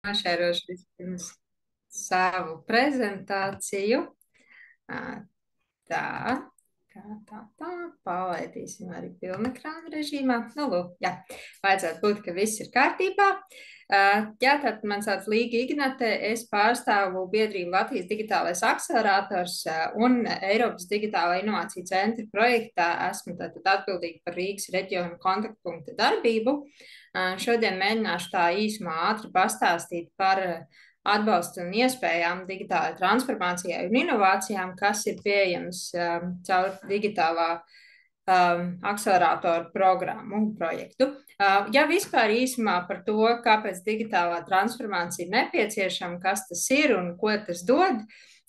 Nošērošu vispirms savu prezentāciju. Ā, Tā, tā, palaidīsim arī pilnekrāna režīmā. Nu, lūk, jā, vajadzētu būt, ka viss ir kārtībā. Jā, tad man sauc Līga Ignate, es pārstāvu biedrību Latvijas digitālais akcelerators un Eiropas digitālā inovācija centra projektā. Esmu tātad atbildīga par Rīgas reģionu kontaktpunkta darbību. Šodien mēģināšu tā īsumā ātri pastāstīt par atbalstu un iespējām digitālajai transformācijai un inovācijām, kas ir pieejams caur digitālā akceleratoru programmu un projektu. Ja vispār īsumā par to, kāpēc digitālā transformācija ir nepieciešama, kas tas ir un ko tas dod,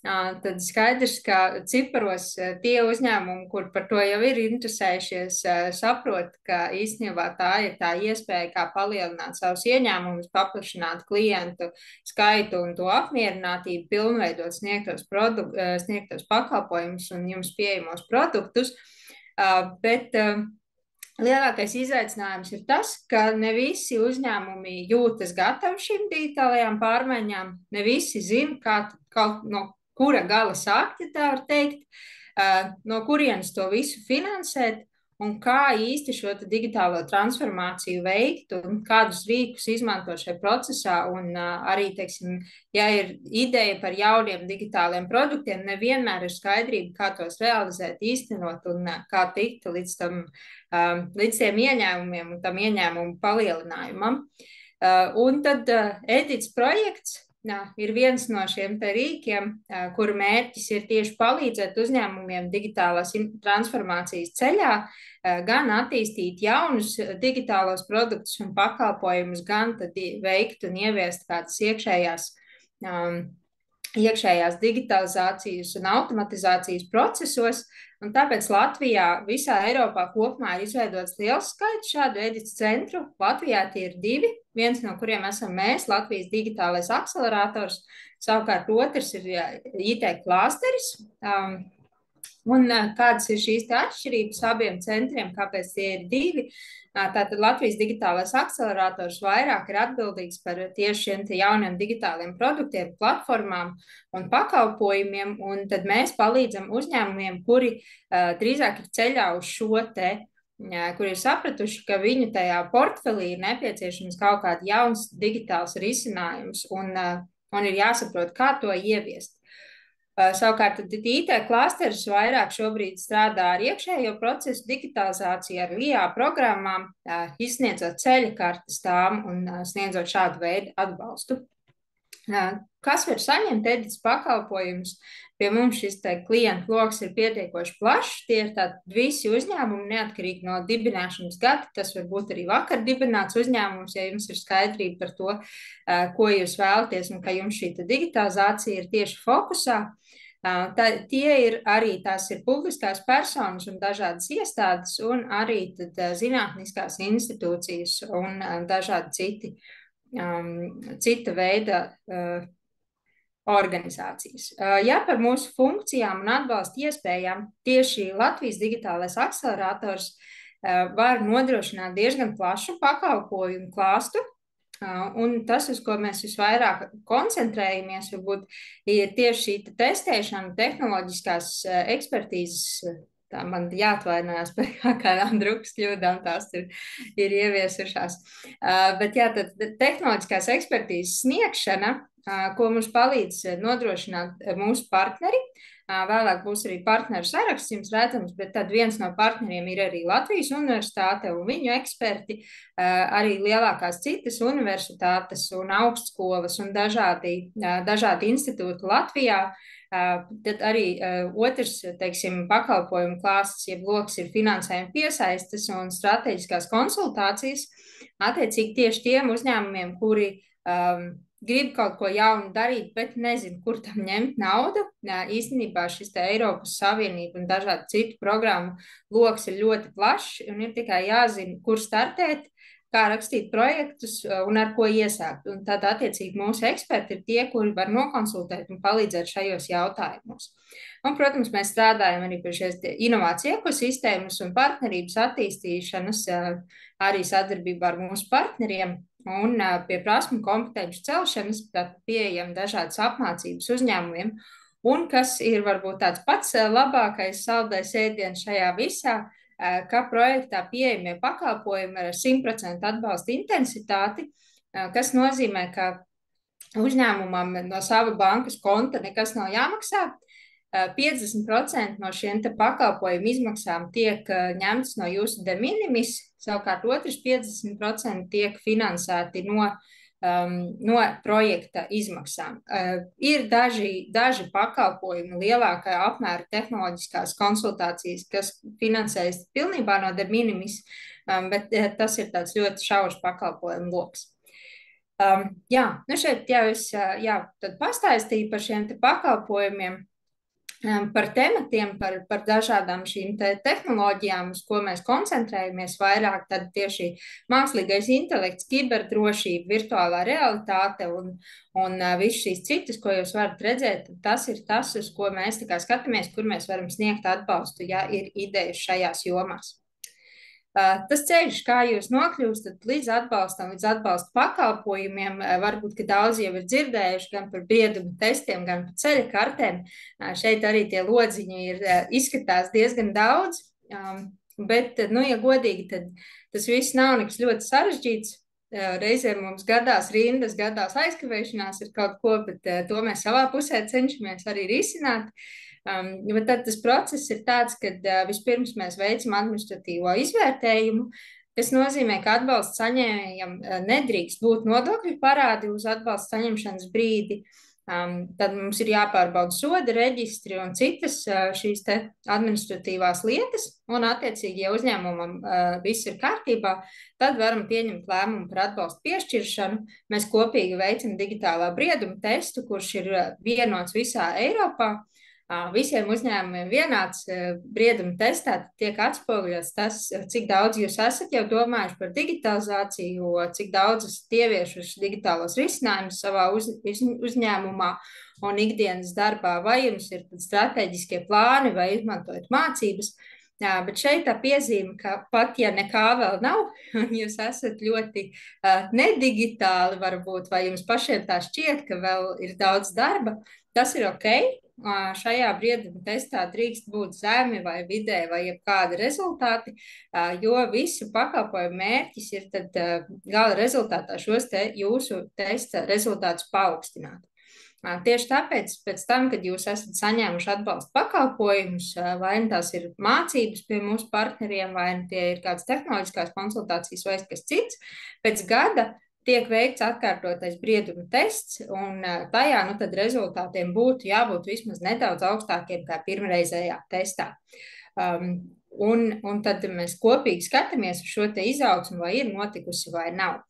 tad skaidrs, ka ciparos tie uzņēmumi, kur par to jau ir interesējušies, saprot, ka īstenībā tā ir tā iespēja, kā palielināt savus ieņēmumus, paplašināt klientu skaitu un to apmierinātību, pilnveidot sniegtos pakalpojumus un jums pieejamos produktus. Bet lielākais izaicinājums ir tas, ka ne visi uzņēmumi jūtas gatavi šīm digitālajām pārmaiņām, ne visi zina, no kura gala sākt, ja tā var teikt, no kurienes to visu finansēt un kā īsti šo digitālo transformāciju veikt un kādus rīkus izmanto šajā procesā. Un arī, teiksim, ja ir ideja par jauniem digitāliem produktiem, nevienmēr ir skaidrība, kā tos realizēt, īstenot un kā tikt līdz tiem ieņēmumiem un tam ieņēmumu palielinājumam. Un tad Edits projekts ir viens no šiem te rīkiem, kuru mērķis ir tieši palīdzēt uzņēmumiem digitālās transformācijas ceļā, gan attīstīt jaunus digitālos produktus un pakalpojumus, gan tad veikt un ieviest kādas iekšējās digitalizācijas un automatizācijas procesos. Un tāpēc Latvijā, visā Eiropā kopumā ir izveidots liels skaits šādu Edits centru. Latvijā tie ir 2, viens no kuriem esam mēs, Latvijas digitālais akcelerators, savukārt otrs ir IT klāsteris. Un kādas ir šīs atšķirības abiem centriem, kāpēc tie ir 2? Tātad Latvijas digitālais akcelerators vairāk ir atbildīgs par tieši šiem jauniem digitāliem produktiem, platformām un pakalpojumiem, un tad mēs palīdzam uzņēmumiem, kuri drīzāk ir ceļā uz šo kur ir sapratuši, ka viņu tajā portfelī ir nepieciešams kaut kāds jauns digitāls risinājums un ir jāsaprot, kā to ieviest. Savukārt, IT klāsteris vairāk šobrīd strādā ar iekšējo procesu digitalizāciju, ar LIA programmām, izsniedzot ceļa kartes tām un sniedzot šādu veidu atbalstu. Kas var saņemt Edits pakalpojumus? Pie mums šis klientu loks ir pietiekoši plašs. Tie ir visi uzņēmumi, neatkarīgi no dibināšanas gada. Tas var būt arī vakar dibināts uzņēmums, ja jums ir skaidrība par to, ko jūs vēlaties un ka jums šī digitalizācija ir tieši fokusā. Tās ir publiskās personas un dažādas iestādes un arī zinātniskās institūcijas un dažādi cita veida organizācijas. Ja par mūsu funkcijām un atbalsta iespējām, tieši Latvijas digitālais akcelerators var nodrošināt diezgan plašu pakalpojumu klāstu, un tas, uz ko mēs visvairāk koncentrējamies, varbūt ir tieši šī testēšana, tehnoloģiskās ekspertīzes. Tā man jāatvainojās par kādām drukas kļūdām, tās ir ieviesušās. Bet jā, tad tehnoloģiskās ekspertīzes sniegšana, ko mums palīdz nodrošināt mūsu partneri. Vēlāk būs arī partneru saraksts jums redzams, bet tad viens no partneriem ir arī Latvijas universitāte un viņu eksperti, arī lielākās citas universitātes un augstskolas un dažādi institūti Latvijā. Tad arī otrs, teiksim, pakalpojumu klāsts, jeb loks ir finansējuma piesaistes un strateģiskās konsultācijas, attiecīgi tieši tiem uzņēmumiem, kuri grib kaut ko jaunu darīt, bet nezinu, kur tam ņemt naudu. Īstenībā šis Eiropas Savienība un dažādu citu programmu loks ir ļoti plašs un ir tikai jāzina, kur startēt, kā rakstīt projektus un ar ko iesākt. Un tad, attiecīgi, mūsu eksperti ir tie, kuri var nokonsultēt un palīdzēt šajos jautājumos. Un, protams, mēs strādājam arī pie šīs inovāciju ekosistēmas un partnerības attīstīšanas, arī sadarbībā ar mūsu partneriem. un pie prasmu kompetenci celšanas, tad pieejam dažādas apmācības uzņēmumiem. Un kas ir varbūt tāds pats labākais saldais ēdiens šajā visā, ka projektā pieejamie pakalpojumi ar 100% atbalsta intensitāti, kas nozīmē, ka uzņēmumam no sava bankas konta nekas nav jāmaksā. 50% no šiem pakalpojumu izmaksām tiek ņemts no jūsu de minimis, savukārt otrs 50% tiek finansēti no projekta izmaksām. Ir daži pakalpojumi lielākā apmēra tehnoloģiskās konsultācijas, kas finansējas pilnībā no de minimis, bet tas ir tāds ļoti šaurs pakalpojumu loks. Šeit jau es tad pastāstīju par šiem pakalpojumiem. Par tematiem, par dažādām šīm tehnoloģijām, uz ko mēs koncentrējamies vairāk, tad tieši mākslīgais intelekts, kiberdrošība, virtuālā realitāte un viss šīs citas, ko jūs varat redzēt, tas ir tas, uz ko mēs skatāmies, kur mēs varam sniegt atbalstu, ja ir idejas šajās jomās. Tas ceļš, kā jūs nokļūstat līdz atbalsta pakalpojumiem, varbūt, ka daudzi jau ir dzirdējuši gan par briedumu testiem, gan par ceļa kartēm. Šeit arī tie lodziņi izskatās diezgan daudz, bet, ja godīgi, tad tas viss nav nekas ļoti sarežģīts. Reizēm mums gadās rindas, gadās aizkavēšanās ar kaut ko, bet to mēs savā pusē cenšamies arī risināt. Bet tad tas process ir tāds, ka vispirms mēs veicam administratīvo izvērtējumu, kas nozīmē, ka atbalsta saņēmējam nedrīkst būt nodokļu parādi uz atbalsta saņemšanas brīdi. Tad mums ir jāpārbauda soda reģistri un citas šīs administratīvās lietas, un attiecīgi, ja uzņēmumam viss ir kārtībā, tad varam pieņemt lēmumu par atbalstu piešķiršanu. Mēs kopīgi veicam digitālā brieduma testu, kurš ir vienots visā Eiropā. Visiem uzņēmumiem vienāds brieduma testā tiek atspoguļots tas, cik daudz jūs esat jau domājuši par digitalizāciju, cik daudz esat ieviešuši digitālos risinājumus savā uzņēmumā un ikdienas darbā, vai jums ir strateģiskie plāni vai izmantojat mācības. Bet šeit tā piezīme, ka pat ja nekā vēl nav, jūs esat ļoti nedigitāli varbūt, vai jums pašiem tā šķiet, ka vēl ir daudz darba, tas ir ok. Šajā brieduma testā drīkst būt zemi vai vidē vai jebkādi rezultāti, jo visu pakalpojumu mērķis ir tad gala rezultātā šos jūsu testa rezultātus paaugstināt. Tieši tāpēc, pēc tam, kad jūs esat saņēmuši atbalsta pakalpojumus, vai tās ir mācības pie mūsu partneriem, vai tie ir kādas tehnoloģiskās konsultācijas vai kas cits, pēc gada tiek veikts atkārtotais brieduma tests, un tajā tad rezultātiem būtu jābūt vismaz nedaudz augstākiem kā pirmreizējā testā. Un tad mēs kopīgi skatāmies uz šo izaugsmu, vai ir notikusi vai nav.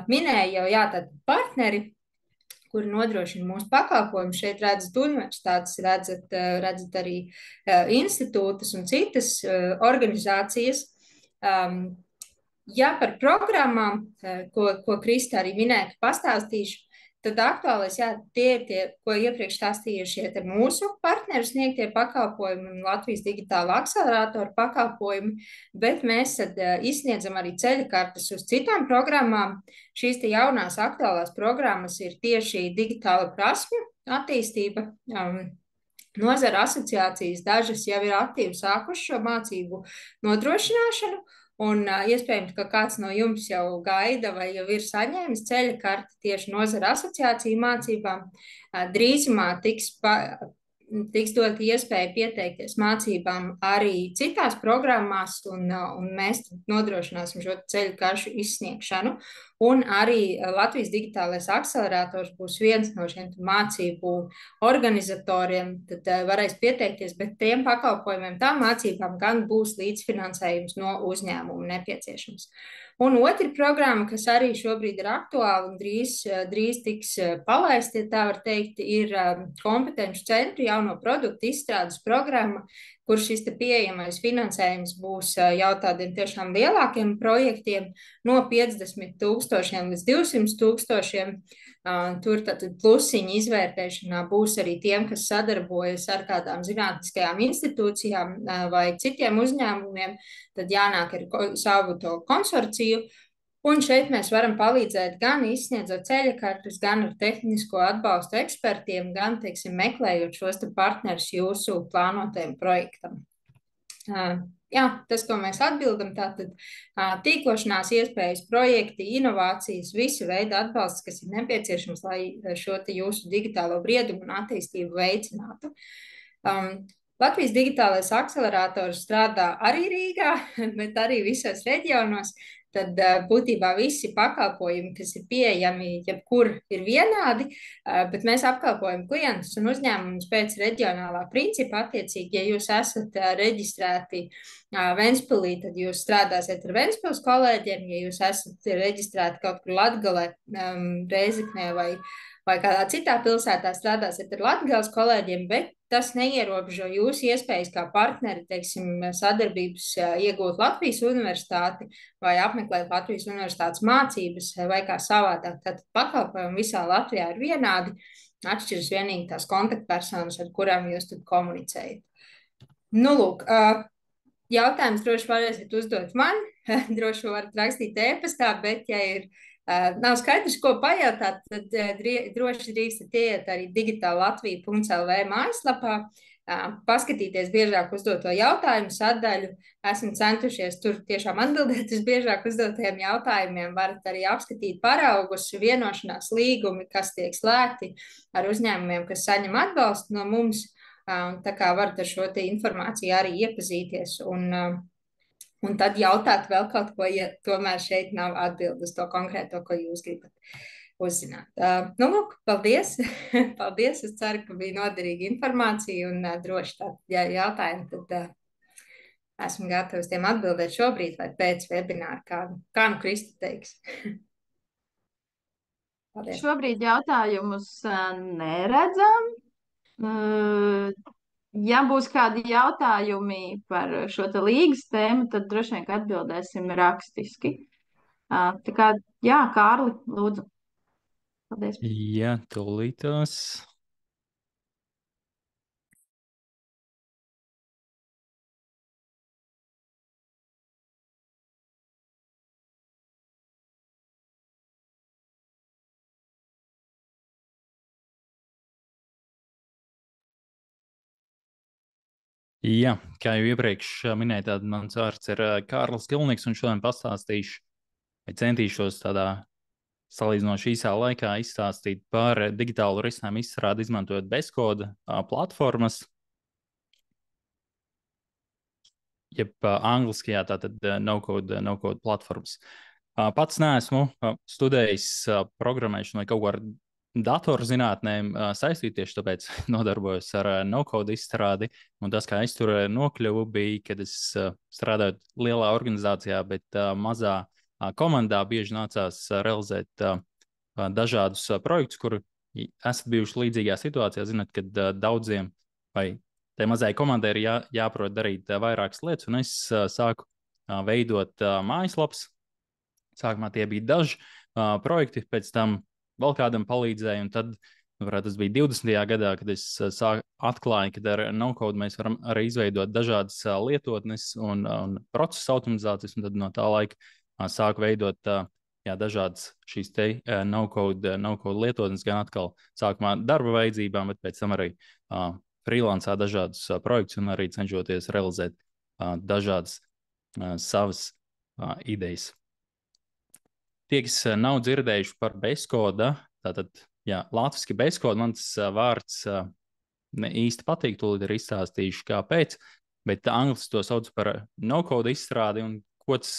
Minēju jau tātad partneri, kuri nodrošina mūsu pakalpojumu. Šeit redzat universitātes, redzat arī institūtus un citas organizācijas. Ja par programmām, ko Krista arī minēja, pastāstīšu, tad aktuālais, tie ir tie, ko iepriekš stāstīja šie mūsu partneri sniegtie pakalpojumi un Latvijas digitāla akselerātora pakalpojumi, bet mēs tad izsniedzam arī ceļa kartes uz citām programmām. Šīs te jaunās aktuālās programmas ir tieši digitāla prasmju attīstība. Nozara asociācijas dažas jau ir aktīvi sākuši šo mācību nodrošināšanu. Un iespējams, ka kāds no jums jau gaida vai jau ir saņēmis ceļa karti tieši nozara asociāciju mācībām. Drīzumā tiks dot iespēja pieteikties mācībām arī citās programmās, un mēs nodrošināsim šo ceļa karšu izsniegšanu. Un arī Latvijas digitālais akselerātors būs viens no šiem mācību organizatoriem, tad varēs pieteikties, bet tiem pakalpojumiem, tām mācībām gan būs līdzfinansējums no uzņēmuma nepieciešams. Un otra programma, kas arī šobrīd ir aktuāla un drīz tiks palaista, ja tā var teikt, ir kompetenci centru jauno produktu izstrādes programma, kur šis pieejamais finansējums būs jau tādiem tiešām lielākiem projektiem no 50,000 līdz 200,000. Tur tātad plusiņu izvērtēšanā būs arī tiem, kas sadarbojas ar kādām zinātniskajām institūcijām vai citiem uzņēmumiem, tad jānāk ar savu to konsorciju. Un šeit mēs varam palīdzēt gan izsniedzot ceļakartes, gan ar tehnisko atbalstu ekspertiem, gan, teiksim, meklējot šos te partnerus jūsu plānotajam projektam. Jā, tas, ko mēs atbildam, tātad tīklošanās iespējas, projekti, inovācijas, visa veida atbalsts, kas ir nepieciešams, lai šo te jūsu digitālo briedumu un attīstību veicinātu. Latvijas digitālais akcelerators strādā arī Rīgā, bet arī visos reģionos. Tad būtībā visi pakalpojumi, kas ir pieejami, jebkur ir vienādi, bet mēs apkalpojam klientus un uzņēmumus pēc reģionālā principa. Attiecīgi, ja jūs esat reģistrēti Ventspilī, tad jūs strādāsiet ar Ventspils kolēģiem. Ja jūs esat reģistrēti kaut kur Latgalē, Rēzeknē vai kādā citā pilsētā, strādāsiet ar Latgales kolēģiem, bet tas neierobežo jūsu iespējas kā partneri, teiksim, sadarbības iegūt Latvijas universitāti vai apmeklēt Latvijas universitātes mācības vai kā savādāk. Tātad pakalpojumi visā Latvijā ir vienādi, atšķiras vienīgi tās kontaktpersonas, ar kurām jūs tad komunicējat. Nu, lūk, jautājums droši varēsiet uzdot man, droši varat rakstīt e-pastā, bet ja ir nav skaidrs, ko pajautāt, tad droši drīkstat ieiet arī digitāllatvija.lv mājaslapā, paskatīties biežāk uzdoto jautājumu sadaļu. Esam centušies tur tiešām atbildēt uz biežāk uzdotajiem jautājumiem. Varat arī apskatīt paraugus, vienošanās līgumi, kas tiek slēgti ar uzņēmumiem, kas saņem atbalstu no mums. Tā kā varat ar šo te informāciju arī iepazīties un tad jautāt vēl kaut ko, ja tomēr šeit nav atbildes to konkrēto, ko jūs gribat uzzināt. Nu, lūk, paldies. Paldies. Es ceru, ka bija noderīga informācija un droši tādi jautājumi, tad esmu gatavs tiem atbildēt šobrīd vai pēc webināra, kā nu Krista teiks. Paldies. Šobrīd jautājumus neredzam. Ja būs kādi jautājumi par šo te līgas tēmu, tad droši vien atbildēsim rakstiski. Tā kā, jā, Kārli, lūdzu. Paldies. Jā, tūlītos. Jā, kā jau iepriekš minēju, tad mans vārds ir Kārlis Kilnieks, un šodien pastāstīšu, vai centīšos tādā salīdzinoši īsā laikā izstāstīt par digitālu risinājumu izstrādi, izmantojot bezkoda platformas, jeb angliskajā tātad no-code platformas. Pats neesmu studējis programmēšanu vai kaut ko ar datorzinātnēm saistīt, tieši tāpēc nodarbojos ar no-code izstrādi. Un tas, kā es tur nokļuvu, bija, kad es strādāju lielā organizācijā, bet mazā komandā bieži nācās realizēt dažādus projektus, kur esat bijuši līdzīgā situācijā. Zināt, kad daudziem vai tai mazai komandai ir jāprot darīt vairākas lietas, un es sāku veidot mājaslapas. Sākumā tie bija daži projekti, pēc tam vēl kādam palīdzēja, un tad, tas bija 20. gadā, kad es atklāju, ka ar no-code mēs varam arī izveidot dažādas lietotnes un procesu automatizācijas, un tad no tā laika sāku veidot dažādas šīs te no-code lietotnes, gan atkal sākumā darba vajadzībām, bet pēc tam arī freelancā dažādus projektus un arī cenšoties realizēt dažādas savas idejas. Tie, kas nav dzirdējuši par bezkoda, tātad, latviski bezkoda, mans vārds ne īsti patīk, tūlīt ir izstāstījuši, kāpēc, bet angliski to sauc par no-code izstrādi, un ko tas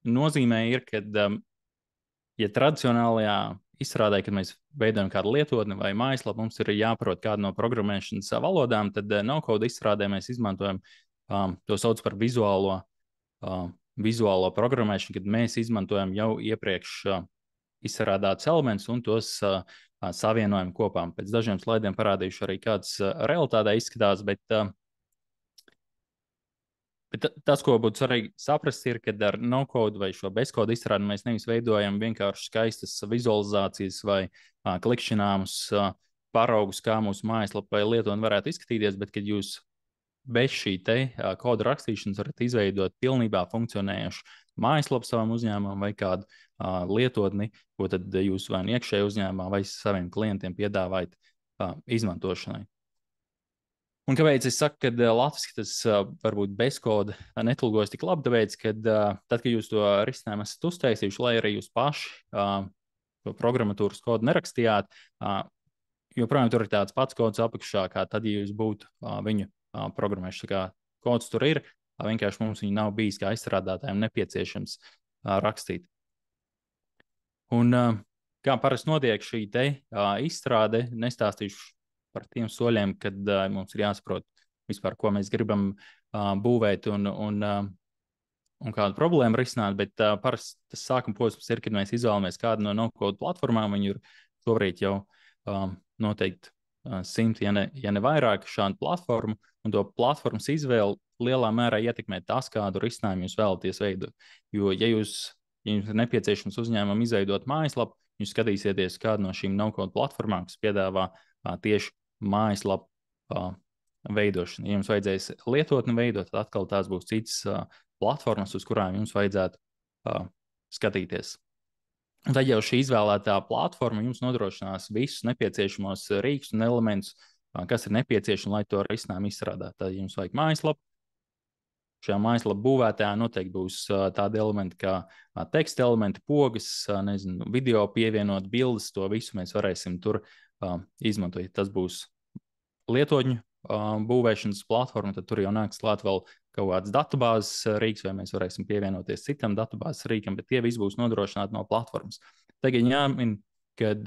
nozīmē ir, kad, ja tradicionālajā izstrādē, kad mēs veidojam kādu lietotni vai mājaslapu, mums ir jāprot kādu no programmēšanas valodām, tad no-code izstrādē mēs izmantojam, to sauc par vizuālo programmēšanu, kad mēs izmantojam jau iepriekš izstrādātus elementus un tos savienojam kopā. Pēc dažiem slaidiem parādīšu arī, kāds realitātē izskatās, bet tas, ko būtu svarīgi saprast, ir, ka ar no-code vai šo bezkodu izstrādi mēs nevis veidojam vienkārši skaistas vizualizācijas vai klikšķināmus paraugus, kā mūsu mājaslapa vai lietotne varētu izskatīties, bet kad jūs bez šī te koda rakstīšanas varat izveidot pilnībā funkcionējušu mājaslapu savam uzņēmumam vai kādu lietotni, ko tad jūs vai iekšēji uzņēmumā vai saviem klientiem piedāvājat izmantošanai. Un kāpēc es saku, ka latviski tas varbūt bezkoda netulkojas tik labi, tāpēc, ka tad, kad jūs to risinājumu esat uztaisījuši, lai arī jūs paši to programmatūras kodu nerakstījāt, joprojām tur ir tāds pats kods apakšā, kā tad, ja jūs būtu viņu programmējuši. Tā kā kods tur ir, vienkārši mums viņu nav bijis kā izstrādātājiem nepieciešams rakstīt. Un kā parasti notiek šī te izstrāde, nestāstīšu par tiem soļiem, kad mums ir jāsaprot vispār, ko mēs gribam būvēt un kādu problēmu risināt, bet parasti tas sākuma posms ir, kad mēs izvēlamies kādu no no-code platformām. Viņi ir šobrīd jau noteikti 100, ja ne vairāk šādu platformu, un to platformas izvēli lielā mērā ietekmē tas, kādu risinājumu jūs vēlaties veidot. Jo, ja jums ir nepieciešams uzņēmumam izveidot mājaslapu, jūs skatīsieties kādu no šīm no-code platformām, kas piedāvā tieši mājaslapu veidošanu. Ja jums vajadzēs lietotni veidot, tad atkal tās būs citas platformas, uz kurām jums vajadzētu skatīties. Un tad jau šī izvēlētā platforma jums nodrošinās visus nepieciešamos rīkus un elementus, kas ir nepieciešami, lai to risinājumu izstrādātu. Tad jums vajag mājaslapu. Šajā mājaslapu būvētājā noteikti būs tādi elementi kā teksta elementi, pogas, video pievienot, bildes, to visu mēs varēsim tur izmantot. Tas būs lietotņu būvēšanas platforma, tad tur jau nāks klāt vēl kaut kāds datubāzes rīks, vai mēs varēsim pievienoties citam datubāzes rīkam, bet tie visi būs nodrošināti no platformas. Tagad jāmin, kad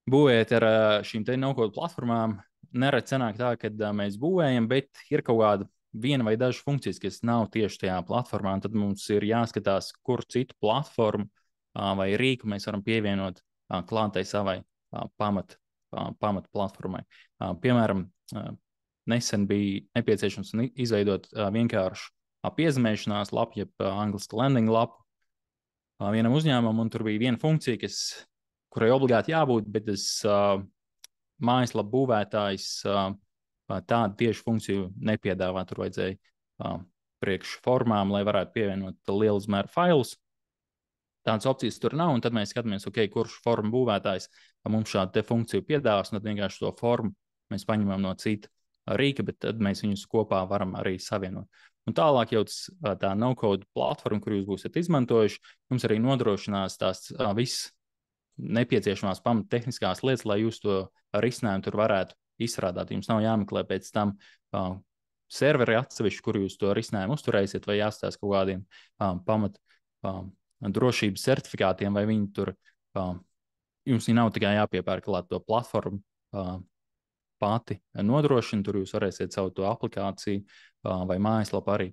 būvēt ar šīm te no-code platformām, nerad sanāk tā, kad mēs būvējam, bet ir kaut kāda viena vai dažas funkcijas, kas nav tieši tajā platformā, un tad mums ir jāskatās, kur citu platformu vai rīku mēs varam pievienot klātai savai pamat platformai. Piemēram, nesen bija nepieciešams izveidot vienkāršu piezīmēšanās lapu, jeb angliski landing lapu vienam uzņēmumam, un tur bija viena funkcija, kurai obligāti jābūt, bet tas mājaslapu būvētājs tādu tieši funkciju nepiedāvā. Tur vajadzēja priekš formām, lai varētu pievienot lielu izmēru failus. Tādas opcijas tur nav, un tad mēs skatāmies, kurš formu būvētājs mums šādu te funkciju piedāvās, un tad vienkārši to formu mēs paņemam no cita rīka, bet tad mēs viņus kopā varam arī savienot. Un tālāk jau tā no-code platforma, kur jūs būsiet izmantojuši, jums arī nodrošinās tās visas nepieciešamās pamattehniskās lietas, lai jūs to risinājumu tur varētu izstrādāt. Jums nav jāmeklē pēc tam serveri atsevišķi, kur jūs to risinājumu uzturēsiet, vai jāstāsta kaut kādiem drošības certifikātiem, vai viņi tur, jums nav tikai jāpiepērk klāt to platformu pati nodrošina, tur jūs varēsiet savu to aplikāciju vai mājaslapu arī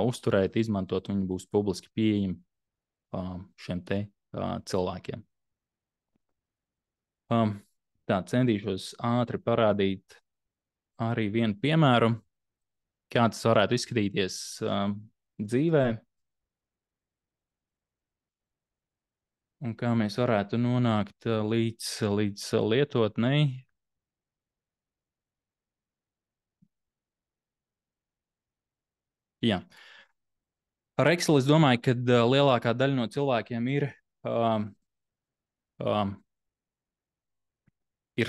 uzturēt, izmantot, viņi būs publiski pieejami šiem te cilvēkiem. Tā, centīšos ātri parādīt arī vienu piemēru, kā tas varētu izskatīties dzīvē. Un kā mēs varētu nonākt līdz lietotnei. Jā. Ar Excel es domāju, ka lielākā daļa no cilvēkiem ir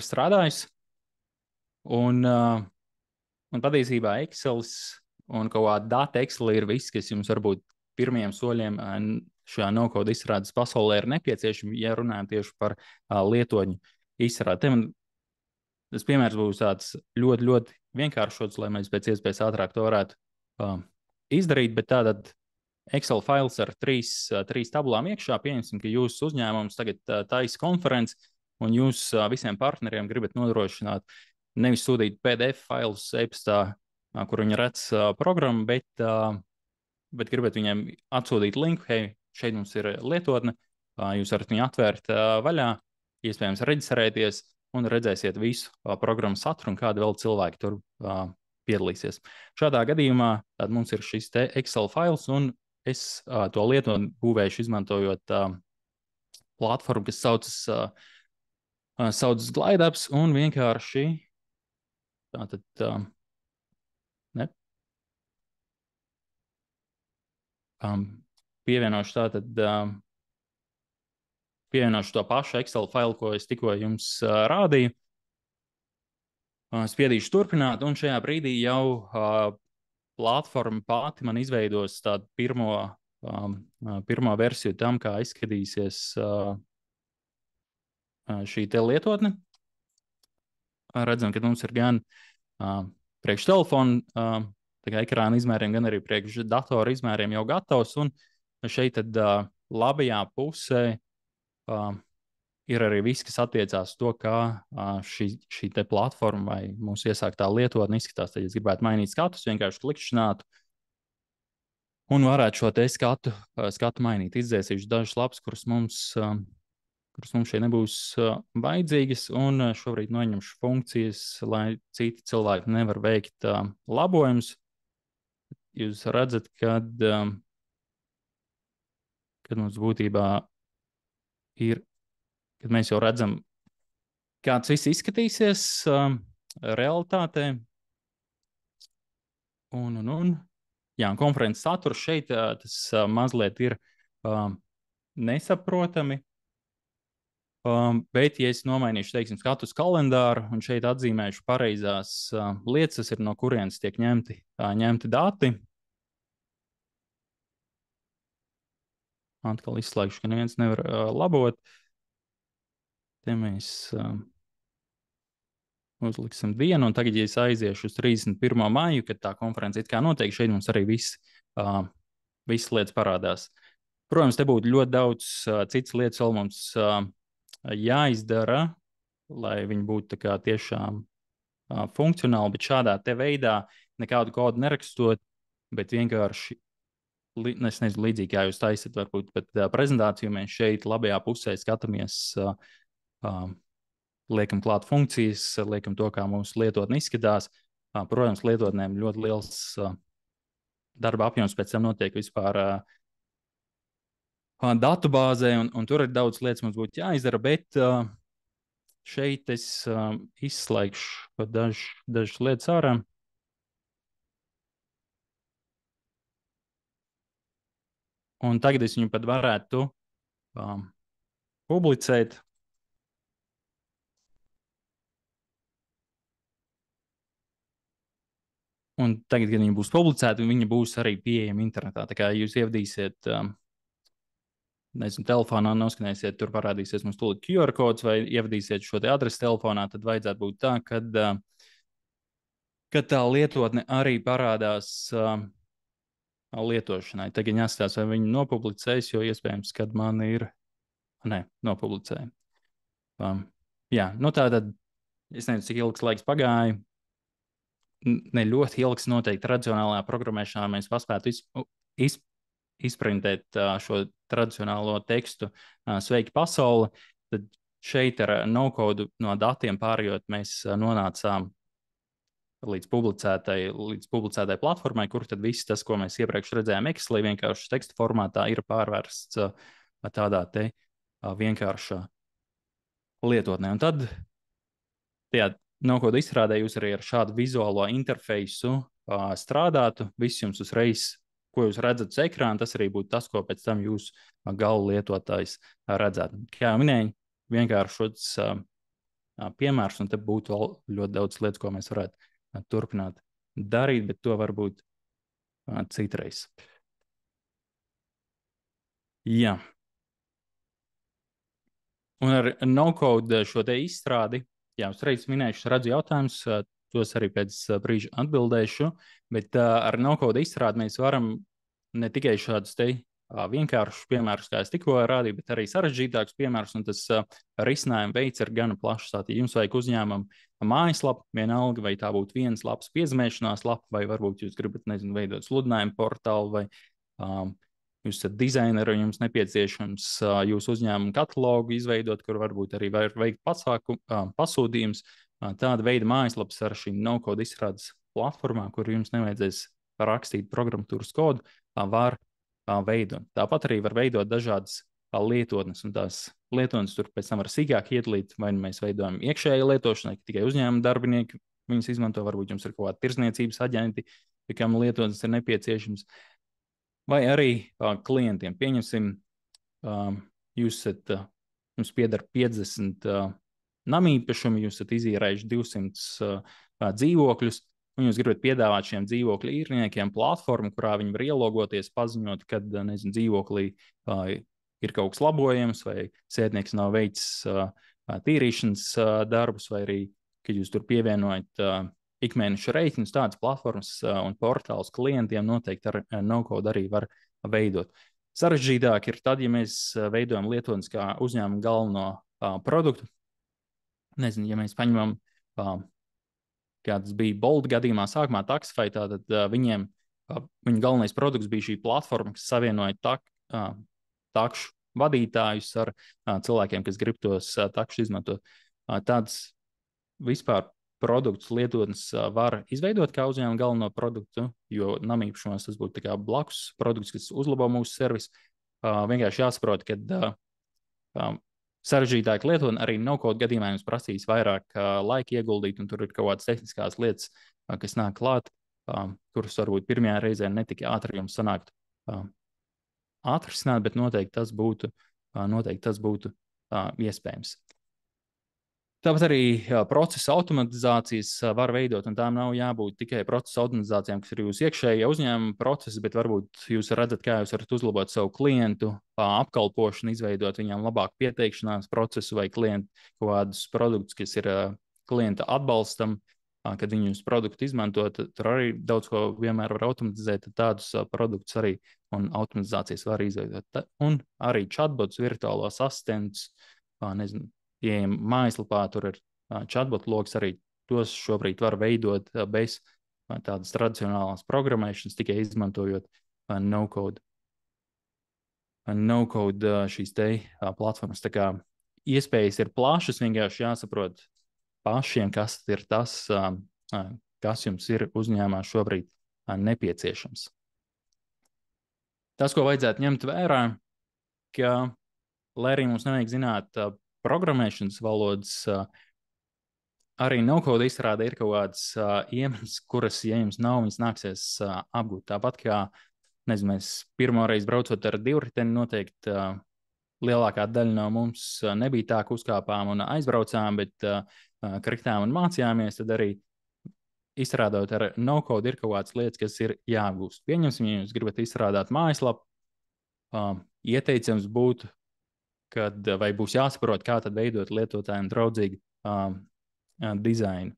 strādājis. Un patiesībā Excels un kaut kāda data Excel ir viss, kas jums varbūt pirmajiem soļiem šajā no-code izstrādes pasaulē ir nepieciešami, ja runājam tieši par lietotņu izstrādi. Tas piemērs būs tāds ļoti, ļoti vienkāršots, lai mēs pēc iespējas ātrāk to varētu izdarīt, bet tātad Excel fails ar trīs tabulām iekšā. Pieņemsim, ka jūsu uzņēmums tagad taisa konferenci, un jūs visiem partneriem gribat nodrošināt nevis sūtīt PDF failus e-pastā, kur viņi redz programmu, bet gribat viņiem atsūtīt linku, hei, šeit mums ir lietotne, jūs varat viņu atvērt vaļā, iespējams reģistrēties un redzēsiet visu programmu saturu un kādi vēl cilvēki tur piedalīsies. Šādā gadījumā tad mums ir šis te Excel fails, un es to lietotni būvēšu izmantojot platformu, kas saucas GlideApps, un vienkārši tātad Pievienošu tātad pievienošu to pašu Excel failu, ko es tikko jums rādīju. Spiedīšu turpināt, un šajā brīdī jau platforma pati man izveidos tādu pirmo versiju tam, kā izskatīsies šī te lietotne. Redzam, ka mums ir gan priekš telefonu ekrāna izmēriem, gan arī priekš datora izmēriem jau gatavs. Un šeit tad labajā pusē ir arī viss, kas attiecās to, kā šī te platforma vai mūsu iesāktā lietotne izskatās. Tad, ja gribētu mainīt skatus, vienkārši klikšķinātu un varētu šo te skatu mainīt. Izdzēsīšu dažas lapas, kuras mums šeit nebūs vajadzīgas, un šobrīd noņemšu funkcijas, lai citi cilvēki nevar veikt labojumus. Jūs redzat, kad mums būtībā ir, kad mēs jau redzam, kāds viss izskatīsies realitātē. Jā, konferences saturs šeit tas mazliet ir nesaprotami. Bet, ja es nomainīšu, teiksim, skatus kalendāru un šeit atzīmēšu pareizās lietas, tas ir no kurienes tiek ņemti dati. Atkal izslēgšu, ka neviens nevar labot. Te mēs uzliksim dienu, un tagad, ja es aiziešu uz 31. maiju, kad tā konference it kā notiek, šeit mums arī visas lietas parādās. Protams, te būtu ļoti daudz citas lietas vēl mums jāizdara, lai viņi būtu tā kā tiešām funkcionāli, bet šādā te veidā nekādu kodu nerakstot, bet vienkārši, es nezinu, līdzīgi kā jūs taisat varbūt, bet prezentāciju mēs šeit labajā pusē skatāmies, liekam klāt funkcijas, liekam to, kā mūsu lietotne izskatās. Protams, lietotnēm ļoti liels darba apjoms pēc tam notiek vispār datubāzē, un tur ir daudz lietas mums būtu jāizdara, bet šeit es izslēgšu dažas lietas ārā. Un tagad es viņu pat varētu publicēt. Un tagad, kad viņi būs publicēti, viņi būs arī pieejami internetā. Tā kā jūs ievadīsiet nezinu, telefonā noskanēsiet, tur parādīsies mums tūlīt QR kods vai ievadīsiet šo te adresi telefonā, tad vajadzētu būt tā, kad tā lietotne arī parādās lietošanai. Tagad jāskatās, vai viņi nopublicēs, jo iespējams, kad man ir... Nē, nopublicēja. Jā, tātad, es nezinu, cik ilgs laiks pagāja. Ne ļoti ilgs noteikti tradicionālajā programmēšanā mēs paspētu izprintēt šo tradicionālo tekstu sveiki pasauli, tad šeit ar no-code no datiem pārējot mēs nonācām līdz publicētai platformai, kur tad viss tas, ko mēs iepriekš redzējām Excelī, vienkārši teksta formātā ir pārvērsts tādā te vienkāršā lietotnē. Un tad tajā no-code izstrādē jūs arī ar šādu vizuālo interfeisu strādātu, viss jums uzreiz, ko jūs redzat uz ekrāna, tas arī būtu tas, ko pēc tam jūs gala lietotājs redzētu. Kā jau minēju, vienkāršots piemērs, un te būtu vēl ļoti daudz lietas, ko mēs varētu turpināt darīt, bet to varbūt citreiz. Jā. Un ar no-code šo te izstrādi, jā, uzreiz minējuši, redzu jautājumus, tos arī pēc brīža atbildēšu, bet ar no-code izstrādi mēs varam ne tikai šādus te vienkāršus piemērus, kā es tikko rādīju, bet arī sarežģītākus piemērus, un tas risinājuma veids ir gana plašs. Tātad jums vajag uzņēmumu mājaslapu, vienalga, vai tā būtu vienas lapas piezīmēšanās lapa, vai varbūt jūs gribat, nezinu, veidot sludinājumu portālu, vai jūs esat dizaineri, un jums nepieciešams jūsu uzņēmumu katalogu izveidot, kur varbūt arī var veikt pasūtījumus. Tāda veida mājaslapas ar šīm no-code izstrādes platformā, kur jums nevajadzēs rakstīt programmatūras kodu, var veidot. Tāpat arī var veidot dažādas lietotnes, un tās lietotnes tur pēc tam var sīkāk iedalīt, vai mēs veidojam iekšēju lietošanai, ka tikai uzņēmuma darbinieki viņus izmanto, varbūt jums ir kaut kādi tirzniecības aģenti, kam lietotnes ir nepieciešams. vai arī klientiem. Pieņemsim, jums pieder 50 namīpašumi, jūs esat izīrējuši 200 dzīvokļus, un jūs gribat piedāvāt šiem dzīvokļu īrniekiem platformu, kurā viņi var ielogoties, paziņot, kad dzīvoklī ir kaut kas labojams, vai sētnieks nav veicis tīrīšanas darbus, vai arī, kad jūs tur pievienojat ikmēneša reiķinus, tādas platformas un portāls klientiem noteikti ar no-code arī var veidot. Sarežģītāk ir tad, ja mēs veidojam lietotnes kā uzņēmuma galveno produktu. Nezinu, ja mēs paņemam, kāds bija Bolt gadījumā sākumā Taxify, tad viņu galvenais produkts bija šī platforma, kas savienoja takšu vadītājus ar cilvēkiem, kas grib tos takšus izmantot. Tāds vispār produkts lietotnes var izveidot kā uzņēmuma galveno produktu, jo namīpašumos tas būtu tā kā blakus produkts, kas uzlabo mūsu servisu. Vienkārši jāsaprot, ka sarežģītāk lietotne arī no-code gadījumā jums prasīs vairāk laika ieguldīt, un tur ir kaut kādas tehniskās lietas, kas nāk klāt, kuras varbūt pirmajā reizē netik ātri jums sanākt atrisināt, bet noteikti tas būtu iespējams. Tāpat arī procesa automatizācijas var veidot, un tām nav jābūt tikai procesa automatizācijām, kas ir jūsu iekšējie uzņēmuma procesi, bet varbūt jūs redzat, kā jūs varat uzlabot savu klientu apkalpošanu, izveidot viņam labāku pieteikšanās procesu vai klientu kaut kādus produktus, kas ir klienta atbalstam, kad viņi jūs produktu izmanto, tur arī daudz ko vienmēr var automatizēt, tādus produktus arī un automatizācijas var izveidot. Un arī chatbots, virtuālos asistentus, pieejam mājaslapā, tur ir chatbot logs, arī tos šobrīd var veidot bez tādas tradicionālās programmēšanas, tikai izmantojot no-code šīs te platformas. Tā kā iespējas ir plašas, vienkārši jāsaprot pašiem, kas ir tas, kas jums ir uzņēmumā šobrīd nepieciešams. Tas, ko vajadzētu ņemt vērā, ka, lai arī mums nevajag zināt programmēšanas valodas, arī no-code izstrāde ir kaut kāds iemesls, kuras, ja jums nav, viņas nāksies apgūt. Tāpat kā, mēs pirmoreiz braucot ar divriteni, noteikti lielākā daļa no mums nebija tā, ka uzkāpām un aizbraucām, bet kritām un mācījāmies, tad arī izstrādājot ar no-code ir kaut kādas lietas, kas ir jāapgūst. Pieņemsim, ja jūs gribat izstrādāt mājaslapu, ieteicams būtu, vai būs jāsaprot, kā tad veidot lietotājiem draudzīgu dizainu.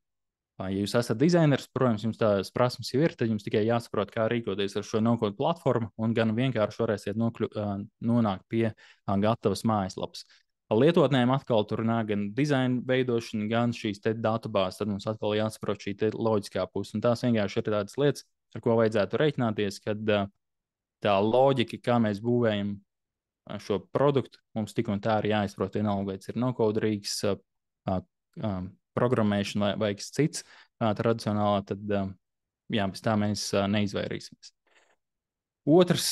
Ja jūs esat dizainers, protams, jums tādas prasmes jau ir, tad jums tikai jāsaprot, kā rīkoties ar šo no-code platformu, un gan vienkārši varēsiet nonākt pie gatavas mājaslapas. Lietotnēm atkal tur nāk gan dizaina veidošana, gan šīs te datubāzes, tad mums atkal jāsaprot šī te loģiskā puse. Un tās vienkārši ir tādas lietas, ar ko vajadzētu reiķināties, kad tā loģika, kā mēs būvējam šo produktu, mums tik un tā ir jāizprot, vienalga, vai tas ir no-code rīks, programmēšana vai kas cits tradicionālā, tad bez tā mēs neizvairīsimies. Otrs,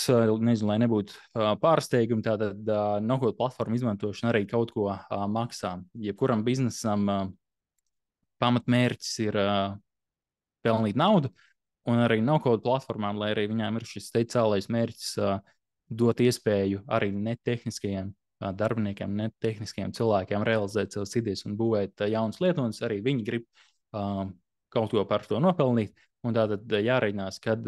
lai nebūtu pārsteigumi, tātad no-code platformu izmantošana arī kaut ko maksā. Jebkuram biznesam pamatmērķis ir pelnīt naudu, un arī no-code platformām, lai arī viņām ir šis cēlais mērķis dot iespēju arī netehniskajiem darbiniekiem, netehniskajiem cilvēkiem realizēt savas idejas un būvēt jaunas lietotnes, arī viņi grib kaut ko par to nopelnīt, un tātad jārēķinās, kad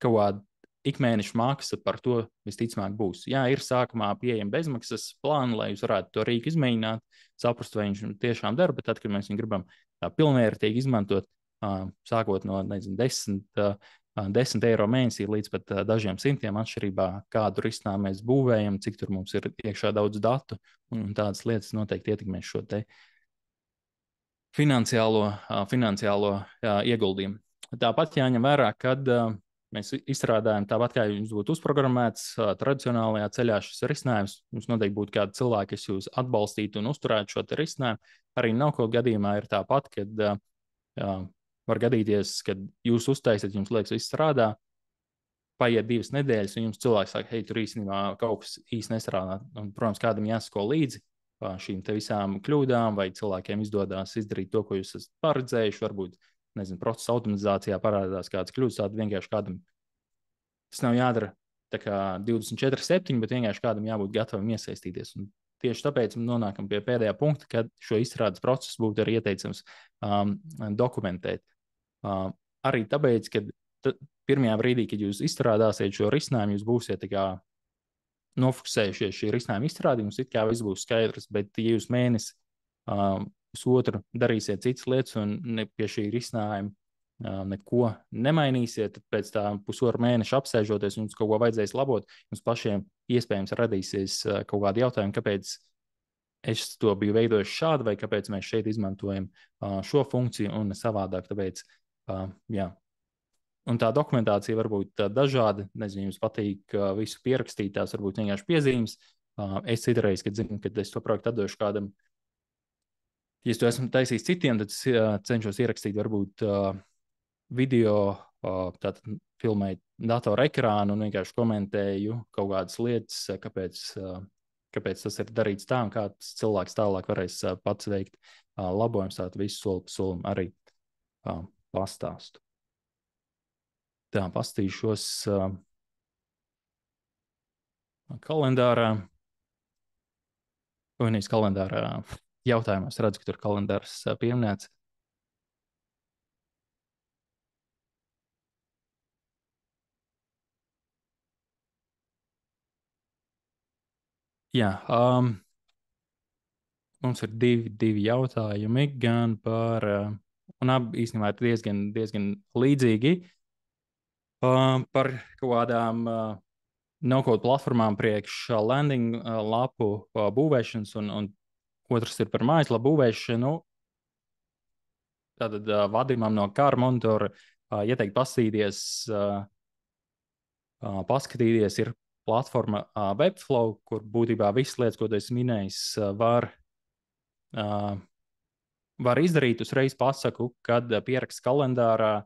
kaut kāda ikmēneša maksa par to visticamāk būs. Jā, ir sākumā pieejama bezmaksas plāna, lai jūs varētu to rīku izmēģināt, saprast, vai viņš tiešām dara, bet tad, kad mēs viņu gribam pilnvērtīgi izmantot, sākot no 10 eiro mēnesī līdz pat dažiem simtiem, atšķirībā kādu risinājumu mēs būvējam, cik tur mums ir iekšā daudz datu, un tādas lietas noteikti ietekmēs šo te finansiālo ieguldījumu. Tāpat jāņem vērā, kad mēs izstrādājam, tāpat kā jums būtu uzprogrammēts tradicionālajā ceļā šis risinājums, jums noteikti būtu kādi cilvēki, kas jūs atbalstītu un uzturētu šo te risinājumu. Arī no-code gadījumā ir tāpat, kad var gadīties, kad jūs uztaisat, jums liekas, viss strādā, paiet 2 nedēļas, un jums cilvēks saka, hei, tur īstenībā kaut kas īsti nestrādā. Un, protams, kādam jāsako līdzi šīm te visām kļūdām, vai cilvēkiem izdodas izdarīt to, ko jūs esat paredzējuši. Varbūt, procesa automatizācijā parādās kādas kļūdas, tādi vienkārši kādam tas nav jādara tā kā 24/7, bet vienkārši kādam jābūt gatavam iesaistīties. Un tieši tāpēc mēs nonākam pie pēdējā punkta, kad šo izstrādes procesu būtu arī ieteicams dokumentēt. Arī tāpēc, ka pirmajā brīdī, kad jūs izstrādāsiet šo risinājumu, jūs būsiet nofokusējušies šī risinājuma izstrādē, jums it kā viss būs skaidrs, bet ja jūs mēnesi pusotru darīsiet citas lietas un pie šī risinājuma neko nemainīsiet, tad pēc tā pusotru mēneša apsēžoties, jums kaut ko vajadzēs labot, jums pašiem iespējams radīsies kaut kādi jautājumi, kāpēc es to biju veidojis šādi, vai kāpēc mēs šeit izmantojam šo funkciju un ne savādāk. Tāpēc, jā. Un tā dokumentācija var būt dažāda. Nezinu, jums patīk visu pierakstīt, tās varbūt vienkārši piezīmes. Es citreiz, kad zinu, kad es to projektu atdošu kādam, ja es to esmu taisījis citiem, tad cenšos ierakstīt varbūt video, tātad filmēt datora ekrānu un vienkārši komentēju kaut kādas lietas, kāpēc tas ir darīts tā un kāds cilvēks tālāk varēs pats veikt labojums, tātad visu soli pa solim arī pastāstu. Tā, pastīšos kalendārā. Un es kalendārā jautājumos redzu, ka tur kalendārs pieminēts. Jā, mums ir divi jautājumi gan par, un abi īstenībā ir diezgan līdzīgi, par kaut kādām no-code platformām priekš landing lapu būvēšanas, un otrs ir par mājaslapu būvēšanu. Tātad Vadimam no Car Monitora ieteikt paskatīties, ir platforma Webflow, kur būtībā visas lietas, ko tu esi minējis, var izdarīt. Uzreiz pasaku, kad pieraksts kalendārā,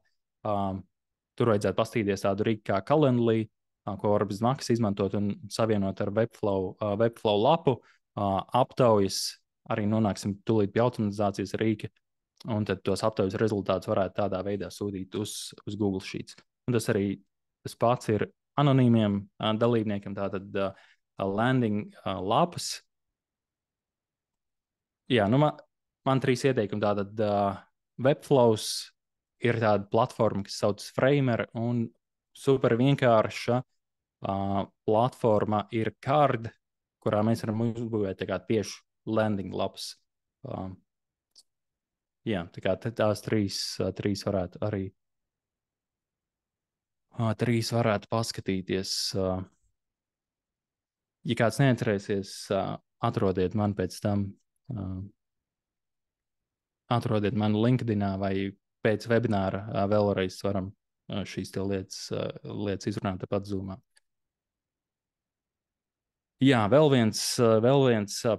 tur vajadzētu paskatīties tādu rīku kā Calendly, ko var bez maksas izmantot un savienot ar Webflow lapu. Aptaujas arī nonāksim tūlīt pie automatizācijas rīka, un tad tos aptaujas rezultātus varētu tādā veidā sūtīt uz Google Sheets. Un tas pats ir anonīmiem dalībniekiem, tātad landing lapas. Jā, nu man 3 ieteikumi. Tātad Webflows ir tāda platforma, kas saucas Framer, un super vienkārša platforma ir Card, kurā mēs varam uzbūvēt tieši landing lapas. Jā, tā kā tās trīs varētu arī paskatīties. Ja kāds neatcerēsies, atrodiet man pēc tam, atrodiet man LinkedInā vai pēc webināra vēlreiz varam šīs lietas izrunāt tāpat Zoomā. Jā, vēl viens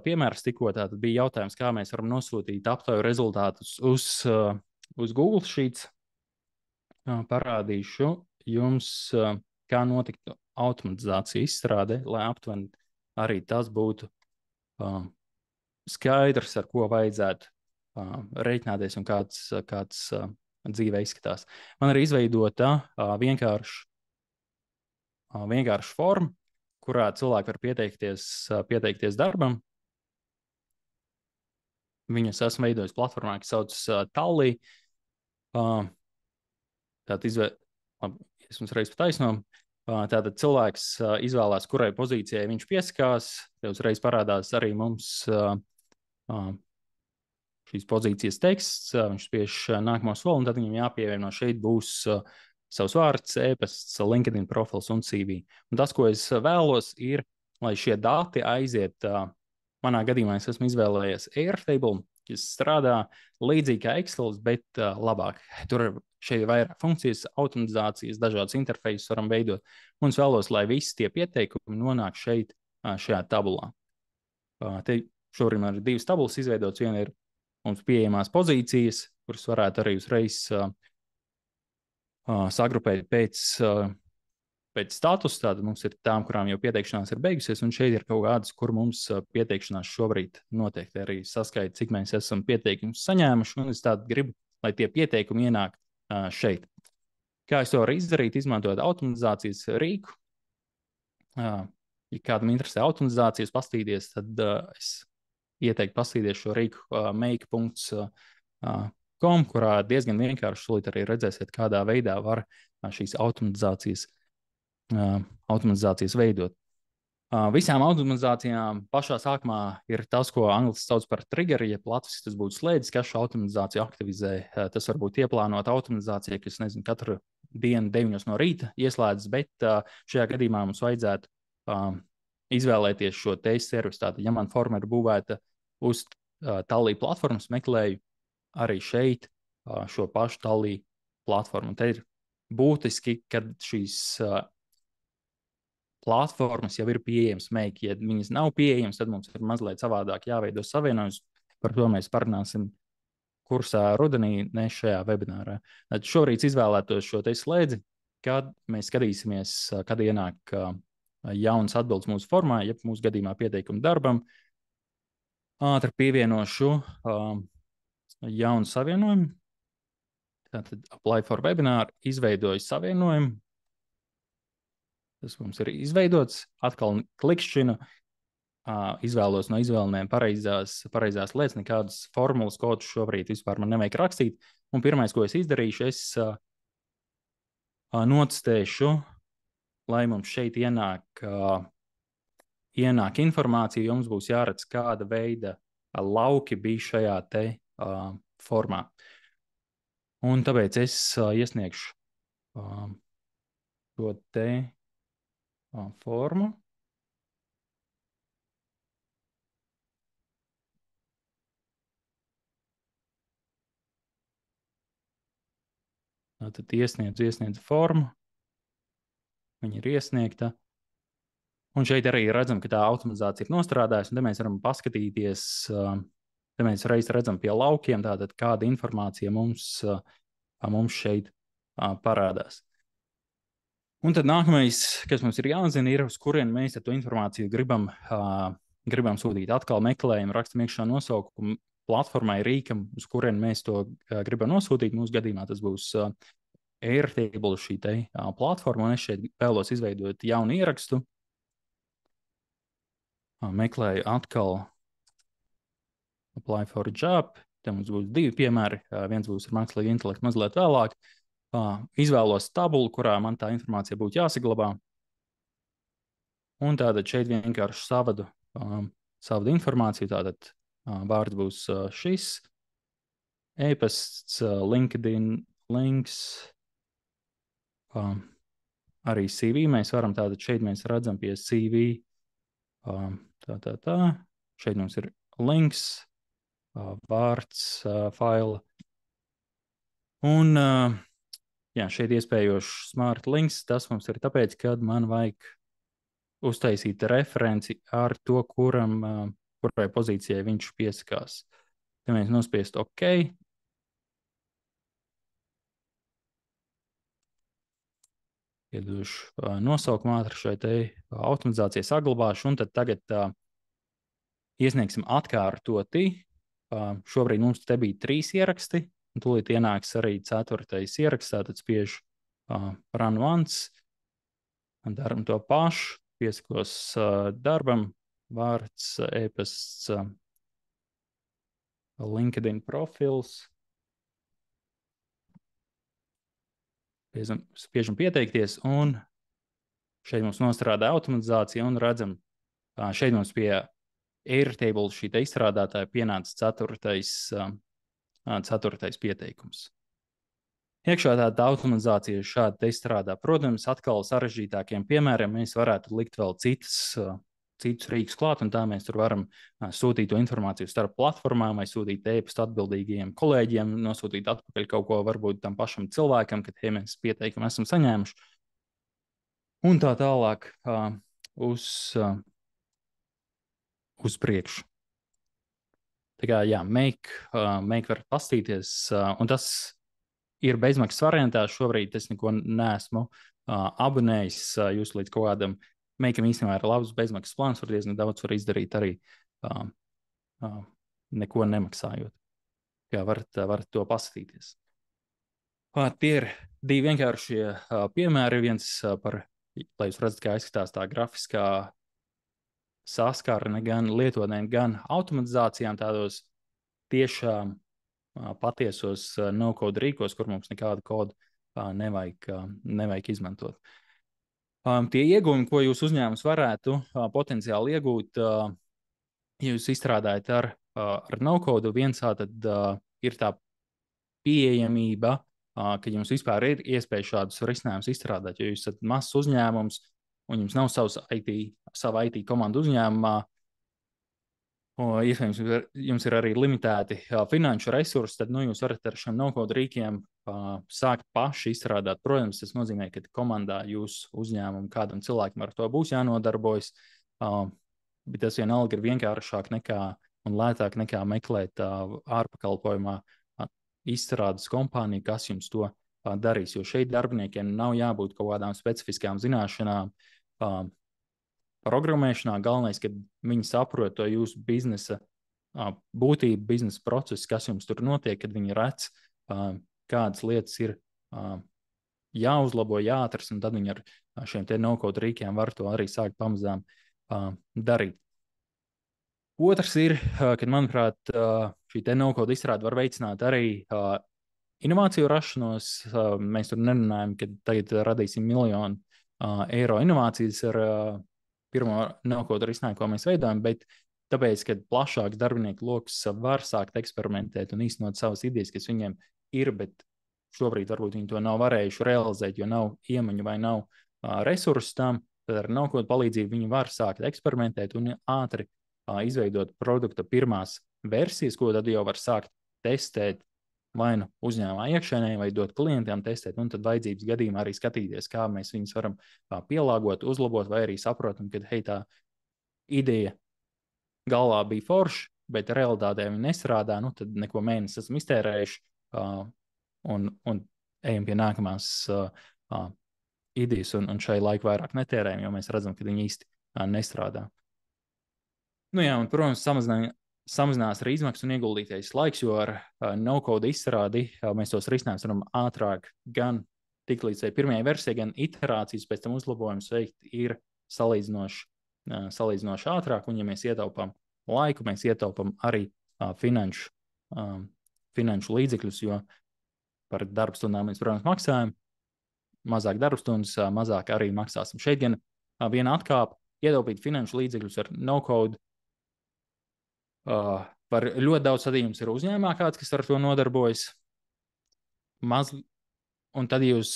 piemērs tikko tātad bija jautājums, kā mēs varam nosūtīt aptauju rezultātus uz Google Sheets. Parādīšu jums, kā notiktu automatizācija izstrāde, lai aptuveni arī tas būtu skaidrs, ar ko vajadzētu reiķināties un kāds dzīvē izskatās. Man ir izveidota vienkārša forma, kurā cilvēki var pieteikties darbam. Viņus esmu veidojis platformā, kas saucas Tally. Es jums reiz pataisnoju. Tātad cilvēks izvēlās, kurai pozīcijai viņš pieskās. Te uzreiz parādās arī mums šīs pozīcijas teksts. Viņš spiež nākamo soli, un tad viņam jāpievieno šeit būs savs vārds, e-pasts, LinkedIn profils un CV. Un tas, ko es vēlos, ir, lai šie dati aiziet, manā gadījumā es esmu izvēlējies Airtable, kas strādā līdzīgi kā Excel, bet labāk. Tur šeit ir vairāk funkcijas, automatizācijas, dažādas interfeisus varam veidot. Un es vēlos, lai visi tie pieteikumi nonāk šeit, šajā tabulā. Te šobrīd man ir 2 tabulas izveidotas. Viena ir mums pieejamās pozīcijas, kuras varētu arī uzreiz sagrupēt pēc statusa. Tātad mums ir tām, kurām jau pieteikšanās ir beigusies, un šeit ir kaut kādas, kur mums pieteikšanās šobrīd noteikti arī saskaita, cik mēs esam pieteikumus saņēmuši, un es tādu gribu, lai tie pieteikumi ienāk šeit. Kā es to varu izdarīt, izmantojot automatizācijas rīku. Ja kādam interesē automatizācijas pastīties, tad es ieteiktu pastīties šo rīku make.com, kurā diezgan vienkārši šolīt arī redzēsiet, kādā veidā var šīs automatizācijas veidot. Visām automatizācijām pašā sākumā ir tas, ko angliski sauc par triggeri, ja latviski tas būtu slēdzis, kas šo automatizāciju aktivizē. Tas var būt ieplānota automatizācija, kas, nezinu, katru dienu 9 no rīta ieslēdzas, bet šajā gadījumā mums vajadzētu izvēlēties šo teisu servisu. Tātad, ja man forma ir būvēta uz Tallī platformas, meklēju arī šeit šo pašu Tallī platformu. Un te ir būtiski, kad šīs platformas jau ir pieejamas Make. Ja viņas nav pieejamas, tad mums ir mazliet savādāk jāveido savienojums. Par to mēs parunāsim kursā rudenī, ne šajā webinārā. Tad šobrīd izvēlētos šo te slēdzi, kad mēs skatīsimies, kad ienāk jaunas atbildes mūsu formā, ja mūsu gadījumā pieteikuma darbam. Ātri pievienošu jaunu savienojumu. Tātad apply for webinar, izveidoju savienojumu. Tas mums ir izveidots, atkal klikšķinu, izvēlos no izvēlēm pareizās lietas, nekādas formulas kodus šobrīd vispār man nevajag rakstīt. Un pirmais, ko es izdarīšu, es notestēšu, lai mums šeit ienāk informācija, jo mums būs jāredz, kāda veida lauki bija šajā te formā. Un tāpēc es iesniegšu šo te formu. Tad iesniedzu formu. Viņa ir iesniegta. Un šeit arī redzam, ka tā automatizācija ir nostrādājusi. Un te mēs varam paskatīties, te mēs reiz redzam pie laukiem, tātad kāda informācija mums šeit parādās. Un tad nākamais, kas mums ir jāzina, ir, uz kurien mēs ar to informāciju gribam sūtīt. Atkal meklējam, rakstam iekšā nosaukumu platformai, rīkam, uz kurien mēs to gribam nosūtīt. Mūsu gadījumā tas būs Airtable šī te platforma, un es šeit vēlos izveidot jaunu ierakstu. Meklēju atkal apply for a job. Te mums būs 2 piemēri. Viens būs ar mākslīgu intelektu mazliet vēlāk. Izvēlos tabulu, kurā man tā informācija būtu jāsaglabā. Un tātad šeit vienkārši savadu informāciju. Tātad vārds būs šis. E-pasts, LinkedIn, links. Arī CV mēs varam. Tātad šeit mēs redzam pie CV. Šeit mums ir links, vārds, faila. Un šeit iespējošs smart links. Tas mums ir tāpēc, kad man vajag uztaisīt referenci ar to, kurai pozīcijai viņš piesakās. Te mēs nospiest OK. Iedošu nosaukumu ātri šai te automatizācijai saglabāšu, un tad tagad iesniegsim atkārtoti. Šobrīd mums te bija 3 ieraksti, un tūlīt ienāks arī 4. ieraksts, tātad spiežu run once, un daram to pašu, piesakos darbam, vārds, e-pasts, LinkedIn profils. Spiežam pieteikties, un šeit mums nostrādā automatizācija, un redzam, šeit mums pie Airtable šī te izstrādātāja pienāca 4. pieteikums. Iekšā tāda automatizācija šādi izstrādā. Protams, atkal sarežģītākiem piemēriem mēs varētu likt vēl citus rīkus klāt, un tā mēs tur varam sūtīt to informāciju starp platformām vai sūtīt e-pastu atbildīgajiem kolēģiem, nosūtīt atpakaļ kaut ko varbūt tam pašam cilvēkam, kad mēs pieteikumu esam saņēmuši. Un tā tālāk uz priekšu. Tā kā, jā, Make var pastīties, un tas ir bezmaksas variantā. Šobrīd es neko neesmu abonējis. Jūs līdz kaut kādam Make-am īstenībā ir labs bezmaksas plāns, var diezgan daudz izdarīt arī neko nemaksājot. Jā, varat to paskatīties. Tie ir divi vienkāršie piemēri. Viens par, lai jūs redzat, kā izskatās tā grafiskā saskarne gan lietotnēm, gan automatizācijām tādos tiešām patiesos no-code rīkos, kur mums nekādu kodu nevajag izmantot. Tie iegūmi, ko jūs uzņēmums varētu potenciāli iegūt, ja jūs izstrādājat ar no-code, viens tad ir tā pieejamība, ka jums vispār ir iespēja šādus risinājumus izstrādāt. Jo jūs esat mazs uzņēmums un jums nav sava IT komanda uzņēmumā, iespējams, jums ir arī limitēti finanšu resursi, tad jūs varat ar šiem no-code rīkiem sākt paši izstrādāt. Protams, tas nozīmē, ka komandā jūsu uzņēmumu kādam cilvēkam ar to būs jānodarbojas, bet tas vienalga ir vienkāršāk un lētāk nekā meklēt ārpakalpojumā izstrādes kompāniju, kas jums to darīs. Jo šeit darbiniekiem nav jābūt kaut kādām specifiskām zināšanām programmēšanā. Galvenais, ka viņi saprot to jūsu biznesa būtību, biznesa procesu, kas jums tur notiek, kad viņi redz, kādas lietas ir jāuzlabo, jāatrast, un tad viņi ar šiem te no-code rīkiem var to arī sākt pamazām darīt. Otrs ir, kad, manuprāt, šī te no-code izstrāde var veicināt arī inovāciju rašanos. Mēs tur nerunājam, ka tagad radīsim miljonu eiro inovācijas ar pirmo no-code risinājumu, ko mēs veidojam, bet tāpēc, ka plašāks darbinieku lokus var sākt eksperimentēt un īstenot savas idejas, kas viņiem ir, bet šobrīd varbūt viņi to nav varējuši realizēt, jo nav iemaņu vai nav resursu tam, tad ar no-code palīdzību viņi var sākt eksperimentēt un ātri izveidot produkta pirmās versijas, ko tad jau var sākt testēt vai nu uzņēmumā iekšēnē, vai dot klientiem testēt, un tad vajadzības gadījumā arī skatīties, kā mēs viņus varam pielāgot, uzlabot, vai arī saprotam, ka, hei, tā ideja galvā bija forša, bet realitātē viņa nestrādā, tad neko mēnesi esam iztērējuši un ejam pie nākamās idejas un šai laiku vairāk netērējam, jo mēs redzam, ka viņi īsti nestrādā. Jā, un, protams, samazinās arī izmaksas un ieguldītais laiks, jo ar no-code izstrādi mēs tos risinājumus varam ātrāk gan tikt līdz pirmajai versijai, gan iterācijas pēc tam uzlabojumus veikt ir salīdzinoši ātrāk, un ja mēs ietaupām laiku, mēs ietaupām arī finanšu līdzekļus, jo par darbstundām mēs, protams, maksājam, mazāk darbstundas, mazāk arī maksāsim. Šeit gan viena atkāpe ietaupīt finanšu līdzekļus ar no-code. Par ļoti daudz sadījums ir uzņēmumā kāds, kas ar to nodarbojas. Un tad jūs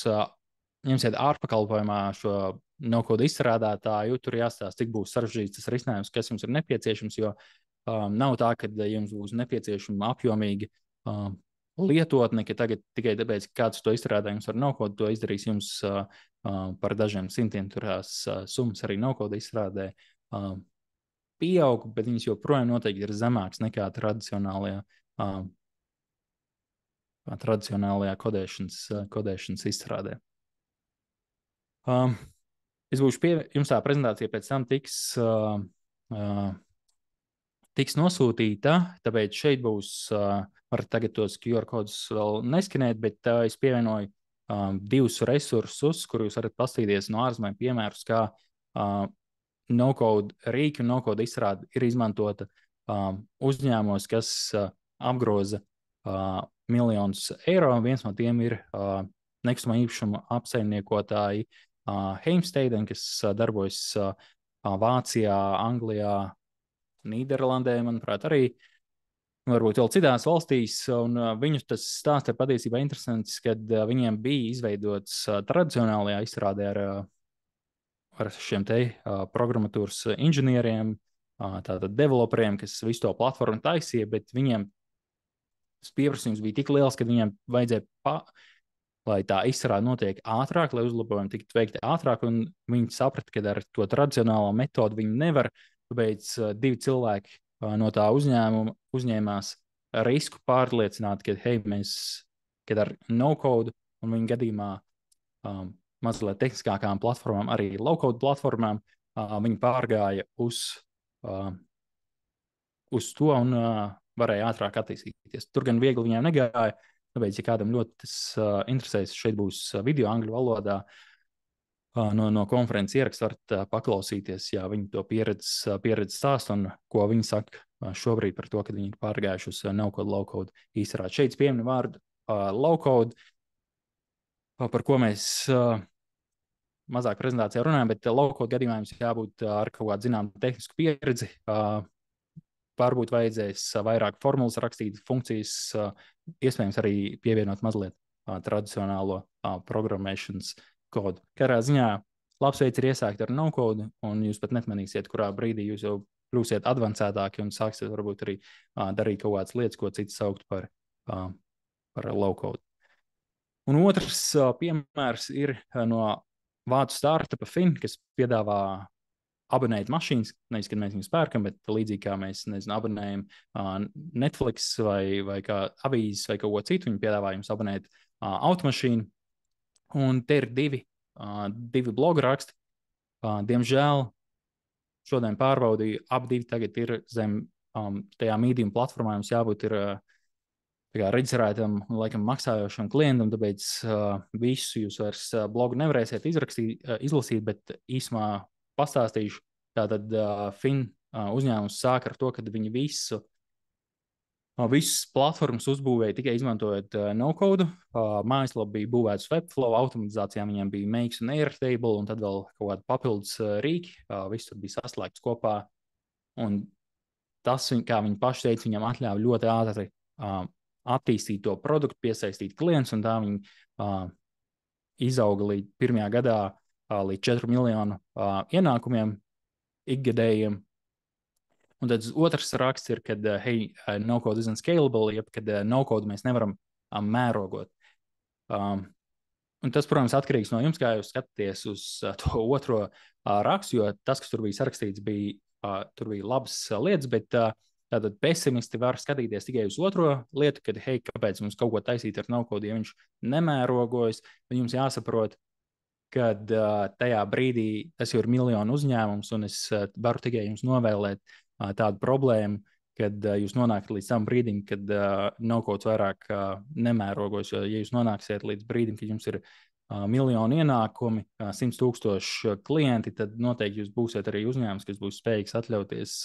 ņemsiet ārpakalpojumā šo no-code izstrādātāju, tur jāstāsta, cik būs sarežģīts tas risinājums, kas jums ir nepieciešams, jo nav tā, ka jums būs nepieciešama apjomīga lietotne, ka tagad tikai tāpēc, ka kāds to izstrādājums ar no-code, to izdarīs jums par dažiem simtiem turās summas arī no-code izstrādē. Pieaug, bet viņas joprojām noteikti ir zemākas nekā tradicionālajā kodēšanas izstrādē. Es būšu jums tā prezentācija pēc tam tiks nosūtīta, tāpēc šeit būs, var tagad tos QR kodus vēl neskanēt, bet es pievienoju divus resursus, kur jūs varat paskatīties no ārzemēm piemērus, kā no-code rīki un no-code izstrāde ir izmantota uzņēmumos, kas apgroza miljonus eiro. Viens no tiem ir nekustamā īpašuma apsaimniekotāji Heimstaden, kas darbojas Vācijā, Anglijā, Nīderlandē, manuprāt, arī varbūt vēl citās valstīs. Un viņu tas stāsts ir patiesībā interesants, kad viņiem bija izveidots tradicionālajā izstrādē ar šiem te programmatūras inženieriem, tātad developeriem, kas visu to platformu taisīja, bet viņiem pieprasījums bija tik liels, ka viņiem vajadzēja, lai tā izstrāde notiek ātrāk, lai uzlabojumi tiktu veikti ātrāk, un viņi saprata, ka ar to tradicionālo metodu viņi nevar, tāpēc divi cilvēki no tā uzņēmuma uzņēmās risku pārliecināt, ka, hei, kad ar no-code un viņu gadījumā mazliet tehniskākām platformām, arī low-code platformām, viņi pārgāja uz to un varēja ātrāk attīstīties. Tur gan viegli viņiem negāja, Tāpēc, ja kādam ļoti tas interesēs, šeit būs video angļu valodā. No konferences ieraksta varat paklausīties, jā, viņi to pieredzi stāstu un ko viņi saka šobrīd par to, kad viņi ir pārgājuši uz no-code, low-code izstrādi. Šeit pieminu vārdu low-code, par ko mēs mazāk prezentācijā runājam, bet low-code gadījumā jums jābūt ar kaut kādu zināmu tehnisku pieredzi. Varbūt vajadzēs vairāk formulas rakstīt, funkcijas, iespējams arī pievienot mazliet tradicionālo programmēšanas kodu. Katrā ziņā labs veids ir iesākt ar no-code, un jūs pat nemanīsiet, kurā brīdī jūs jau kļūsiet advancētāki un sāksiet varbūt arī darīt kaut kādas lietas, ko citi saukt par low-code. Un otrs piemērs ir no vācu startupa Fin, kas piedāvā abonēt mašīnas, nevis, kad mēs viņus pērkam, bet līdzīgi kā mēs, abonējam Netflix vai kā avīzes vai kaut ko citu, viņi piedāvā jums abonēt automašīnu. Un te ir divi blogu raksti. Diemžēl šodien pārbaudīju, abi tagad ir zem tajā medium platformā. Jums jābūt ir reģistrētam un laikam maksājošam klientam, tāpēc visu jūs vairs blogu nevarēsiet izlasīt, bet īsumā pastāstīšu. Tātad Fin uzņēmums sāk ar to, ka viņi visas platformas uzbūvēja tikai izmantojot no-code. Mājaslapa bija būvēta uz Webflow, automatizācijām viņiem bija Makes un Airtable, un tad vēl kaut kādi papildus rīki. Viss tur bija saslēgts kopā. Un tas, kā viņi paši teica, viņam atļāva ļoti ātri attīstīt to produktu, piesaistīt klientus, un tā viņi izauga līdz pirmajā gadā līdz 4 miljonu ienākumiem ikgadējiem. Un tad otrs raksts ir, kad no-code isn't scalable, jeb kad no-code mēs nevaram mērogot. Un tas, protams, atkarīgs no jums, kā jūs skatāties uz to otro rakstu, jo tas, kas tur bija sarakstīts, tur bija labas lietas, bet tātad pesimisti var skatīties tikai uz otro lietu, kad, kāpēc mums kaut ko taisīt ar no-code, ja viņš nemērogojas, tad jums jāsaprot, kad tajā brīdī tas jau ir miljonu uzņēmums, un es varu tikai jums novēlēt tādu problēmu, kad jūs nonākat līdz tam brīdim, kad no-code vairāk nemērogojas, jo ja jūs nonāksiet līdz brīdim, kad jums ir miljonu ienākumi, 100,000 klienti, tad noteikti jūs būsiet arī uzņēmums, kas būs spējīgs atļauties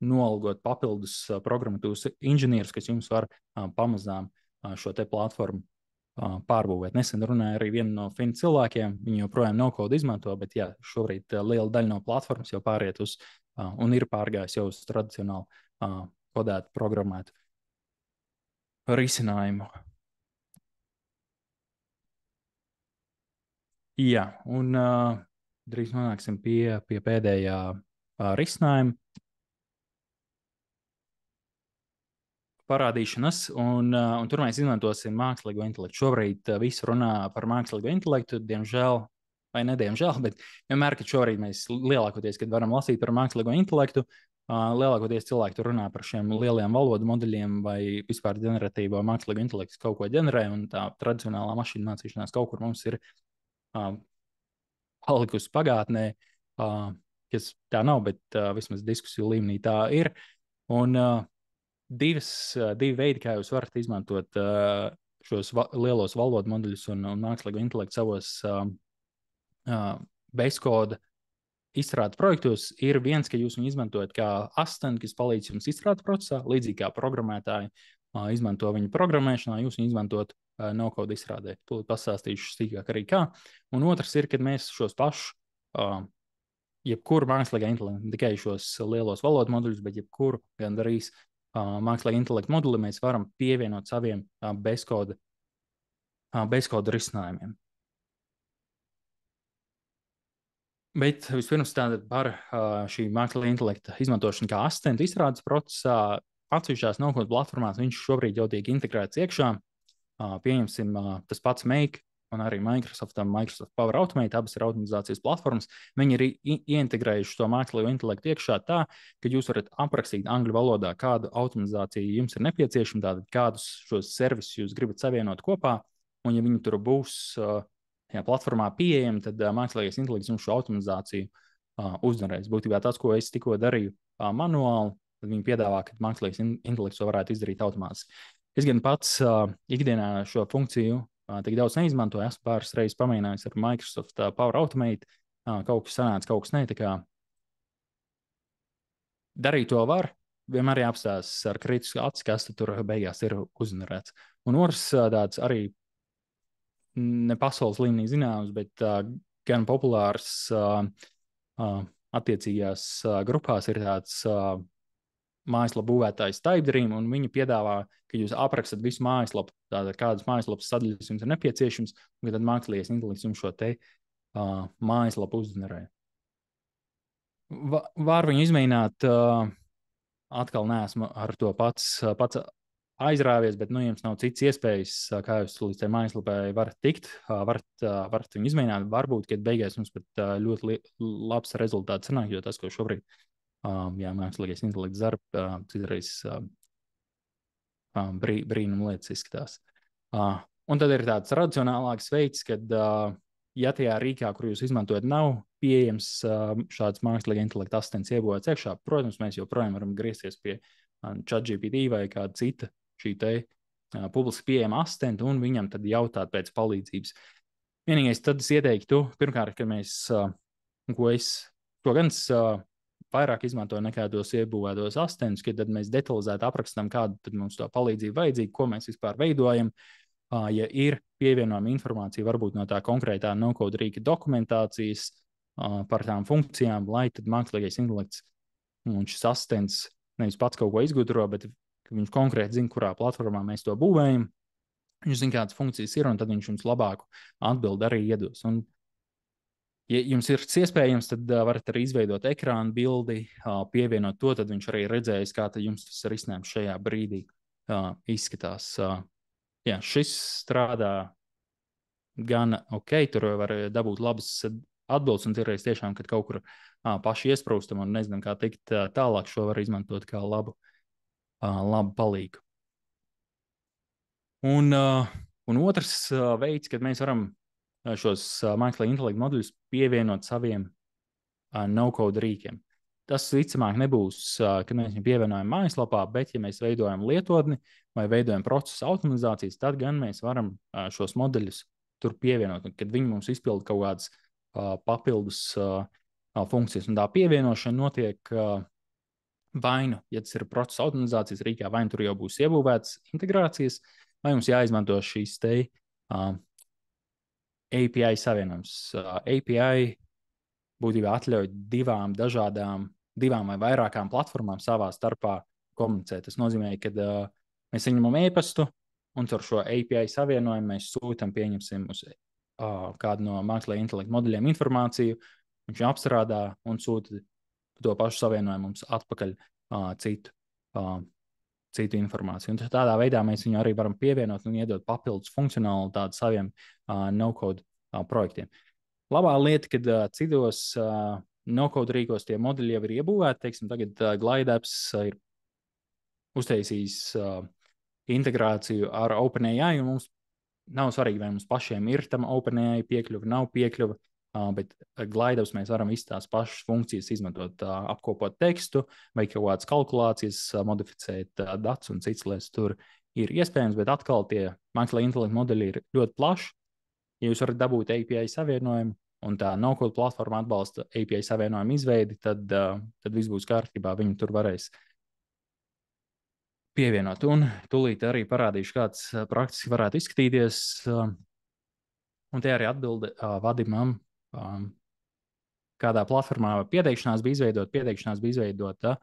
nolgot papildus programmatūras inženierus, kas jums var pamazām šo te platformu pārbūvēt. Nesen runāju arī vienu no Fin cilvēkiem, viņi joprojām no-code izmanto, bet jā, šobrīd liela daļa no platformas jau pāriet uz un ir pārgājis jau uz tradicionālu kodētu, programmētu risinājumu. Jā, un drīz nonāksim pie pēdējā risinājuma parādīšanas, un tur mēs izmantosim mākslīgo intelektu. Šobrīd visi runā par mākslīgo intelektu, diemžēl, vai nediemžēl, bet vienmēr, kad šobrīd mēs lielākoties, kad varam lasīt par mākslīgo intelektu, lielākoties cilvēki tur runā par šiem lieliem valodu modeļiem vai vispār ģeneratīvo mākslīgo intelektu kaut ko ģenerē, un tā tradicionālā mašīna mācīšanās kaut kur mums ir palikusi pagātnē, kas tā nav, bet vismaz diskusiju līmenī tā ir. Un divi veidi, kā jūs varat izmantot šos lielos valodu modeļus un mākslīgo intelektu savos bezkoda izstrādes projektos, ir viens, ka jūs viņu izmantojat kā asistenti, kas palīdz jums izstrādes procesā, līdzīgi kā programmētāji izmanto viņu programmēšanā, jūs viņu izmantot no-code izstrādē. Tūlīt pastāstīšu sīkāk arī kā. Un otrs ir, kad mēs šos pašus, jebkuru mākslīgā intelektu, ne tikai šos lielos valodu moduļus, bet jebkuru gandrīz mākslīgā intelektu moduli mēs varam pievienot saviem bezkoda risinājumiem. Bet vispirms par šī mākslīgā intelekta izmantošanu kā asistentu izstrādes procesā, atsevišķās no-code platformās viņš šobrīd jau tiek integrēts iekšā. Pieņemsim tas pats Make un arī Microsoft Power Automate, abas ir automatizācijas platformas. Viņi ir ieintegrējuši to mākslīgo intelektu iekšā tā, ka jūs varat aprakstīt angļu valodā, kādu automatizāciju jums ir nepieciešama, tātad kādus šos servisus jūs gribat savienot kopā, un ja viņi tur būs platformā pieejami, tad mākslīgais intelekts jums šo automatizāciju uzdarēs. Būtībā tas, ko es tikko darīju manuāli, tad viņi piedāvā, ka mākslīgais intelekts to varētu izdarīt automātiski. Es gan pats ikdienā šo funkciju tik daudz neizmantoju. Esmu pāris reizes pamēģinājis ar Microsoft Power Automate. Kaut kas sanāca, kaut kas ne. Tā kā darīt to var, vienmēr jāapstās ar kritisku aci, kas tur beigās ir uzvarēts. Un otrs tāds arī ne pasaules līmenī zināms, bet gan populārs attiecīgās grupās ir tāds mājaslapu būvētājs TypeDream, un viņi piedāvā, ka jūs aprakstat visu mājaslapu, tātad kādas mājaslapas sadaļas jums ir nepieciešams, un tad mākslīgais intelekts jums šo te mājaslapu uzģenerē. Var viņu izmēģināt, atkal neesmu ar to pats aizrāvies, bet jums nav cits iespējas, kā jūs līdz tai mājaslapai varat tikt, varat viņu izmēģināt. Varbūt, kad beigās jums pat ļoti labs rezultāts sanāk, jo tas, ko šobrīd mākslīgais intelekts dara, citreiz brīnum lietas izskatās. Un tad ir tāds racionālāks veids, kad, ja tajā rīkā, kur jūs izmantojat, nav pieejams šāds mākslīgā intelekta asistents iebūvēts iekšā, protams, mēs joprojām varam griezties pie ChatGPT vai kāda cita šī te publiski pieejama asistenta un viņam tad jautāt pēc palīdzības. Vienīgais tad es ieteiktu, pirmkārt, ka mēs, ko gan vairāk izmanto nekā tos iebūvētos asistentus, kad tad mēs detalizēti aprakstām, kādu tad mums to palīdzību vajadzīga, ko mēs vispār veidojam. Ja ir pievienojama informācija varbūt no tā konkrētā no-code rīka dokumentācijas par tām funkcijām, lai tad mākslīgais intelekts un šis asistents nevis pats kaut ko izgudro, bet viņš konkrēti zina, kurā platformā mēs to būvējam. Viņš zina, kādas funkcijas ir, un tad viņš jums labāku atbildi arī iedos. Un ja jums ir iespējams, tad varat arī izveidot ekrānu bildi, pievienot to, tad viņš arī redzēs, kā tad jums tas risinājums šajā brīdī izskatās. Jā, šis strādā gan ok, tur var dabūt labas atbildes, un tirreiz tiešām, kad kaut kur paši iesprūstam un nezinām, kā tikt tālāk, šo var izmantot kā labu palīgu. Un otrs veids, kad mēs varam šos mākslīgā intelekta moduļus pievienot saviem no-code rīkiem. Tas visticamāk nebūs, kad mēs viņu pievienojam mājaslapā, bet ja mēs veidojam lietotni vai veidojam procesu automatizācijas, tad gan mēs varam šos modeļus tur pievienot, kad viņi mums izpilda kaut kādas papildus funkcijas. Un tā pievienošana notiek vainu, ja tas ir procesa automatizācijas rīkā, vai tur jau būs iebūvētas integrācijas, vai mums jāizmanto šīs te API savienojums. API būtībā atļauj divām vai vairākām platformām savā starpā komunicēt. Tas nozīmē, ka mēs saņemam e-pastu, un ar šo API savienojumu mēs sūtam, pieņemsim uz kādu no mākslīgā intelekta modeļiem informāciju, viņš apstrādā un sūta to pašu savienojumu mums atpakaļ citu informāciju. Un tādā veidā mēs viņu arī varam pievienot un iedot papildus funkcionalitāti saviem no-code projektiem. Labā lieta, kad citos no-code rīkos tie modeļi jau ir iebūvēti, teiksim, tagad GlideApps ir uztaisījis integrāciju ar OpenAI, un mums nav svarīgi, vai mums pašiem ir tam OpenAI piekļuva, nav piekļuva, bet GlideApps mēs varam visas tās pašas funkcijas izmantot, apkopot tekstu vai kaut kādas kalkulācijas, modificēt datus un citas lietas tur ir iespējams, bet atkal tie mākslīgā intelekta modeļi ir ļoti plaši. Ja jūs varat dabūt API savienojumu un tā no-code platforma atbalsta API savienojumu izveidi, tad viss būs kārtībā, viņi tur varēs pievienot. Un tūlīt arī parādīšu, kāds praktiski varētu izskatīties. Un te arī atbilde Vadimam, kādā platformā pieteikšanās bija izveidota,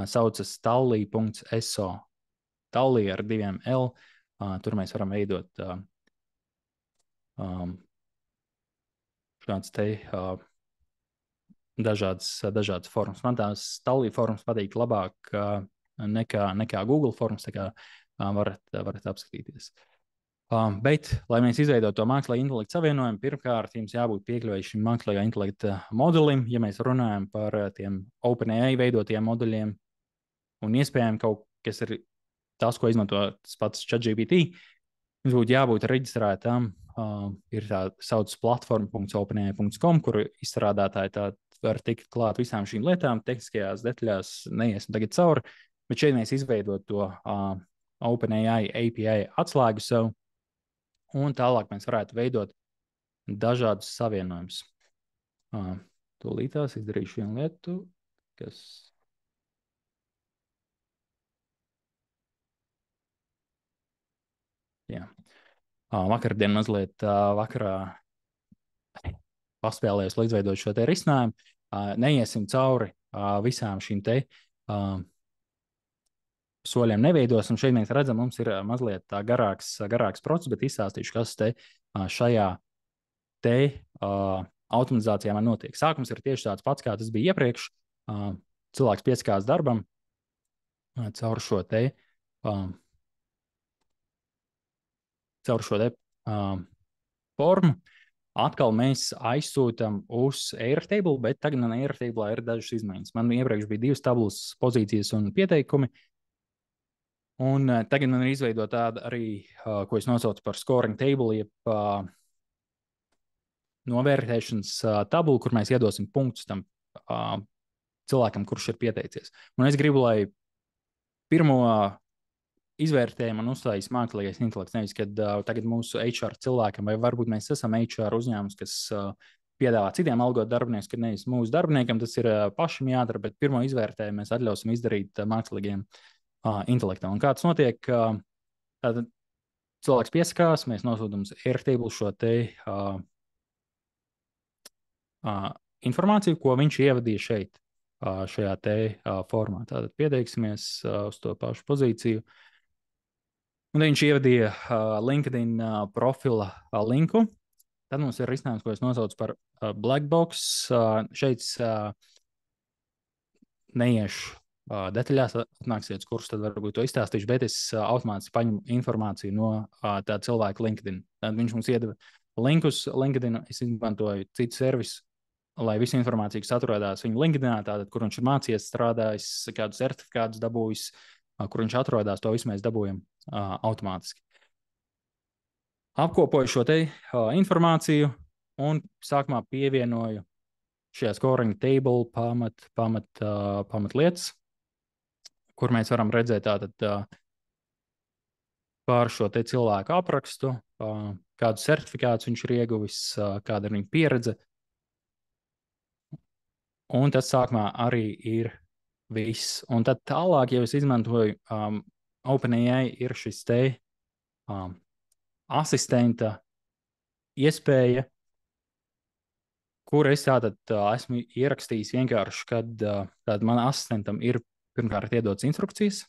saucas tally.so. Tally ar 2 L. Tur mēs varam veidot šāds te dažādas formas. Man tās Tally formas patīk labāk nekā Google formas, tā kā varat apskatīties. Bet, lai mēs izveidotu to mākslīgā intelekta savienojumu, pirmkārt, jums jābūt piekļuvēji šim mākslīgā intelekta modelim, ja mēs runājam par tiem OpenAI veidotiem modeļiem, un iespējami kaut kas ir tas, ko izmanto tas pats ChatGPT, jums būtu jābūt reģistrētam. Ir tā saucas platforma.openai.com, kur izstrādātāji tā var tikt klāt visām šīm lietām, tehniskajās detaļās neiesim tagad cauri, bet šeit mēs izveidot to OpenAI API atslēgu sev, un tālāk mēs varētu veidot dažādus savienojumus. Tūlītās izdarīšu vienu lietu, kas... Jā. Vakardien mazliet vakarā paspēlējos, lai izveidot šo te risinājumu. Neiesim cauri visām šīm te soļiem neveidosim. Šeit mēs redzam, mums ir mazliet garāks process, bet izstāstīšu, kas te šajā te automatizācijā man notiek. Sākums ir tieši tāds pats, kā tas bija iepriekš. Cilvēks piesakās darbam caur šo te formu. Atkal mēs aizsūtam uz Airtable, bet tagad man Airtable ir dažas izmaiņas. Man iepriekš bija 2 tabulas pozīcijas un pieteikumi. Un tagad man ir izveidota tāda arī, ko es nosaucu par scoring table, jeb novērtēšanas tabulu, kur mēs iedosim punktus tam cilvēkam, kurš ir pieteicies. Un es gribu, lai pirmo izvērtējumu un uzstājas mākslīgais intelekts, nevis, kad tagad mūsu HR cilvēkam, vai varbūt mēs esam HR uzņēmums, kas piedāvā citiem algot darbiniekus, kad nevis mūsu darbiniekam tas ir pašam jādara, bet pirmo izvērtējumu mēs atļausim izdarīt mākslīgiem intelektam. Un kā tas notiek, tātad cilvēks piesakās, mēs nosūtam uz Airtable šo te informāciju, ko viņš ievadīja šeit, šajā te formā. Tātad pieteiksimies uz to pašu pozīciju. Un viņš ievadīja LinkedIn profila linku. Tad mums ir risinājums, ko es nosaucu par black box. Šeit neiešu detaļās, atnāksiet, kurus tad varbūt to izstāstīšu, bet es automātiski paņemu informāciju no tā cilvēka LinkedIn. Tad viņš mums iedeva linkus LinkedIn, es izmantoju citu servisu, lai visu informāciju, kas atrodas viņa LinkedInā, tātad, kur viņš ir mācījies, strādājis, kādus certifikātus dabūjis, kur viņš atrodas, to visu mēs dabūjam automātiski. Apkopoju šo te informāciju un sākumā pievienoju šajā scoring table pamat lietas, kur mēs varam redzēt tātad par šo te cilvēku aprakstu, kādu certifikātu viņš ir ieguvis, kāda ir viņa pieredze. Un tas sākumā arī ir viss. Un tad tālāk, ja es izmantoju OpenAI, ir šis te asistenta iespēja, kur es tātad esmu ierakstījis vienkārši, kad man asistentam ir pirmkārt iedots instrukcijas,